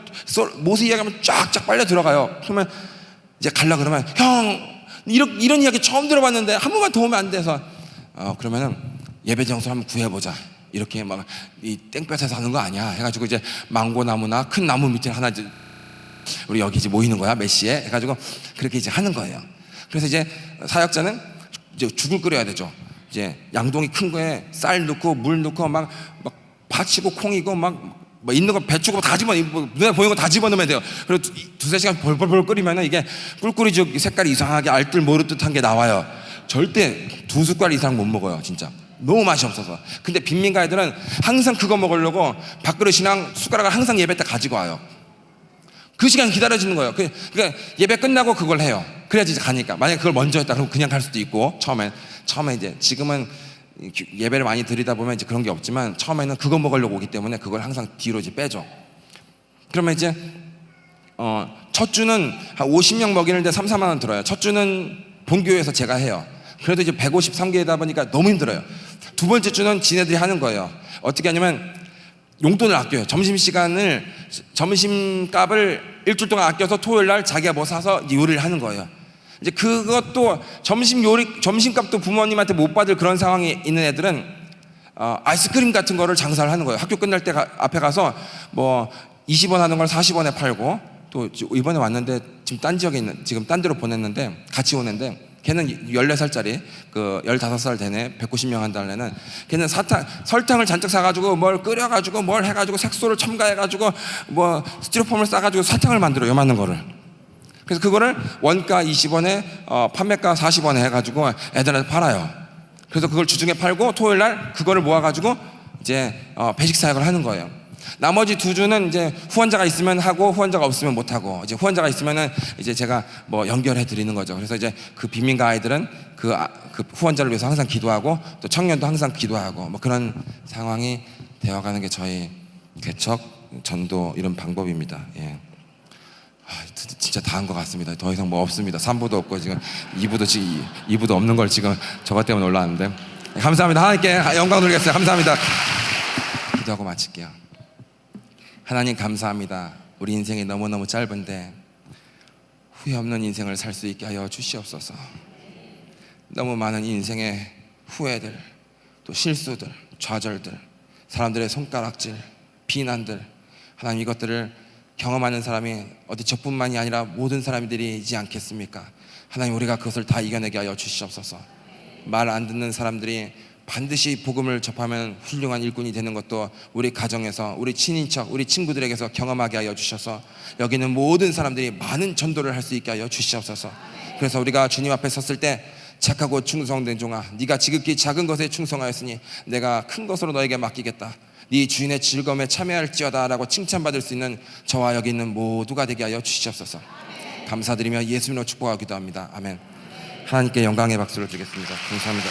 모세 이야기 하면 쫙쫙 빨려 들어가요. 그러면 이제 갈라 그러면 형 이런 이야기 처음 들어봤는데 한 번만 더 오면 안 돼서 그러면은 예배 장소 한번 구해보자. 이렇게 막 이 땡볕에서 하는 거 아니야 해가지고 이제 망고나무나 큰 나무 밑에 하나 이제 우리 여기 이제 모이는 거야 몇 시에 해가지고 그렇게 이제 하는 거예요. 그래서 이제 사역자는 이제 죽을 끓여야 되죠. 이제 양동이 큰 거에 쌀 넣고 물 넣고 막 팥이고 콩이고 막 있는 거 배추고 다 눈에 보이는 거 다 집어넣으면 돼요. 그리고 2-3시간 벌벌 끓이면은 이게 꿀꿀이죽 색깔이 이상하게 알뜰 모르듯한 게 나와요. 절대 2숟갈 이상 못 먹어요. 진짜 너무 맛이 없어서. 근데 빈민가 애들은 항상 그거 먹으려고 밥그릇이랑 숟가락을 항상 예배 때 가지고 와요. 그 시간 기다려지는 거예요. 그러니까 예배 끝나고 그걸 해요. 그래야지 이제 가니까. 만약에 그걸 먼저 했다 그러면 그냥 갈 수도 있고, 처음에 이제 지금은 예배를 많이 드리다 보면 이제 그런 게 없지만 처음에는 그거 먹으려고 오기 때문에 그걸 항상 뒤로 이제 빼죠. 그러면 이제 첫 주는 한 50명 먹이는데 3, 4만 원 들어요. 첫 주는 본교회에서 제가 해요. 그래도 이제 153개다 보니까 너무 힘들어요. 두 번째 주는 지네들이 하는 거예요. 어떻게 하냐면 용돈을 아껴요. 점심값을 일주일 동안 아껴서 토요일 날 자기가 뭐 사서 요리를 하는 거예요. 이제 그것도 점심값도 부모님한테 못 받을 그런 상황이 있는 애들은 아이스크림 같은 거를 장사를 하는 거예요. 학교 끝날 때 앞에 가서 뭐 20원 하는 걸 40원에 팔고, 또 이번에 왔는데 지금 딴 지역에 있는, 지금 딴 데로 보냈는데 같이 오는데 걔는 14살짜리 15살 되네, 190명 한 달에는 걔는 설탕을 잔뜩 사가지고 뭘 끓여가지고 뭘 해가지고 색소를 첨가해가지고 뭐 스티로폼을 싸가지고 사탕을 만들어요. 요만한 거를. 그래서 그거를 원가 20원에 판매가 40원에 해가지고 애들한테 팔아요. 그래서 그걸 주중에 팔고 토요일 날 그거를 모아가지고 이제 배식 사역을 하는 거예요. 나머지 두 주는 이제 후원자가 있으면 하고 후원자가 없으면 못 하고, 이제 후원자가 있으면은 이제 제가 뭐 연결해 드리는 거죠. 그래서 이제 그 빈민가 아이들은 그 후원자를 위해서 항상 기도하고, 또 청년도 항상 기도하고, 뭐 그런 상황이 되어가는 게 저희 개척 전도 이런 방법입니다. 예. 진짜 다 한 것 같습니다. 더 이상 뭐 없습니다. 3부도 없고 지금 2부도 없는 걸 지금 저것 때문에 올라왔는데 감사합니다. 하나님께 영광 돌리겠습니다. 감사합니다. 기도하고 마칠게요. 하나님 감사합니다. 우리 인생이 너무너무 짧은데 후회 없는 인생을 살 수 있게 하여 주시옵소서. 너무 많은 인생의 후회들, 또 실수들, 좌절들, 사람들의 손가락질, 비난들, 하나님 이것들을 경험하는 사람이 어디 저뿐만이 아니라 모든 사람들이지 않겠습니까? 하나님 우리가 그것을 다 이겨내게 하여 주시옵소서. 말 안 듣는 사람들이 반드시 복음을 접하면 훌륭한 일꾼이 되는 것도 우리 가정에서, 우리 친인척, 우리 친구들에게서 경험하게 하여 주셔서 여기 있는 모든 사람들이 많은 전도를 할 수 있게 하여 주시옵소서. 그래서 우리가 주님 앞에 섰을 때 착하고 충성된 종아, 네가 지극히 작은 것에 충성하였으니 내가 큰 것으로 너에게 맡기겠다. 네 주인의 즐거움에 참여할지어다 라고 칭찬받을 수 있는 저와 여기 있는 모두가 되게 하여 주시옵소서. 감사드리며 예수님으로 축복하기도 합니다. 아멘. 하나님께 영광의 박수를 드리겠습니다. 감사합니다.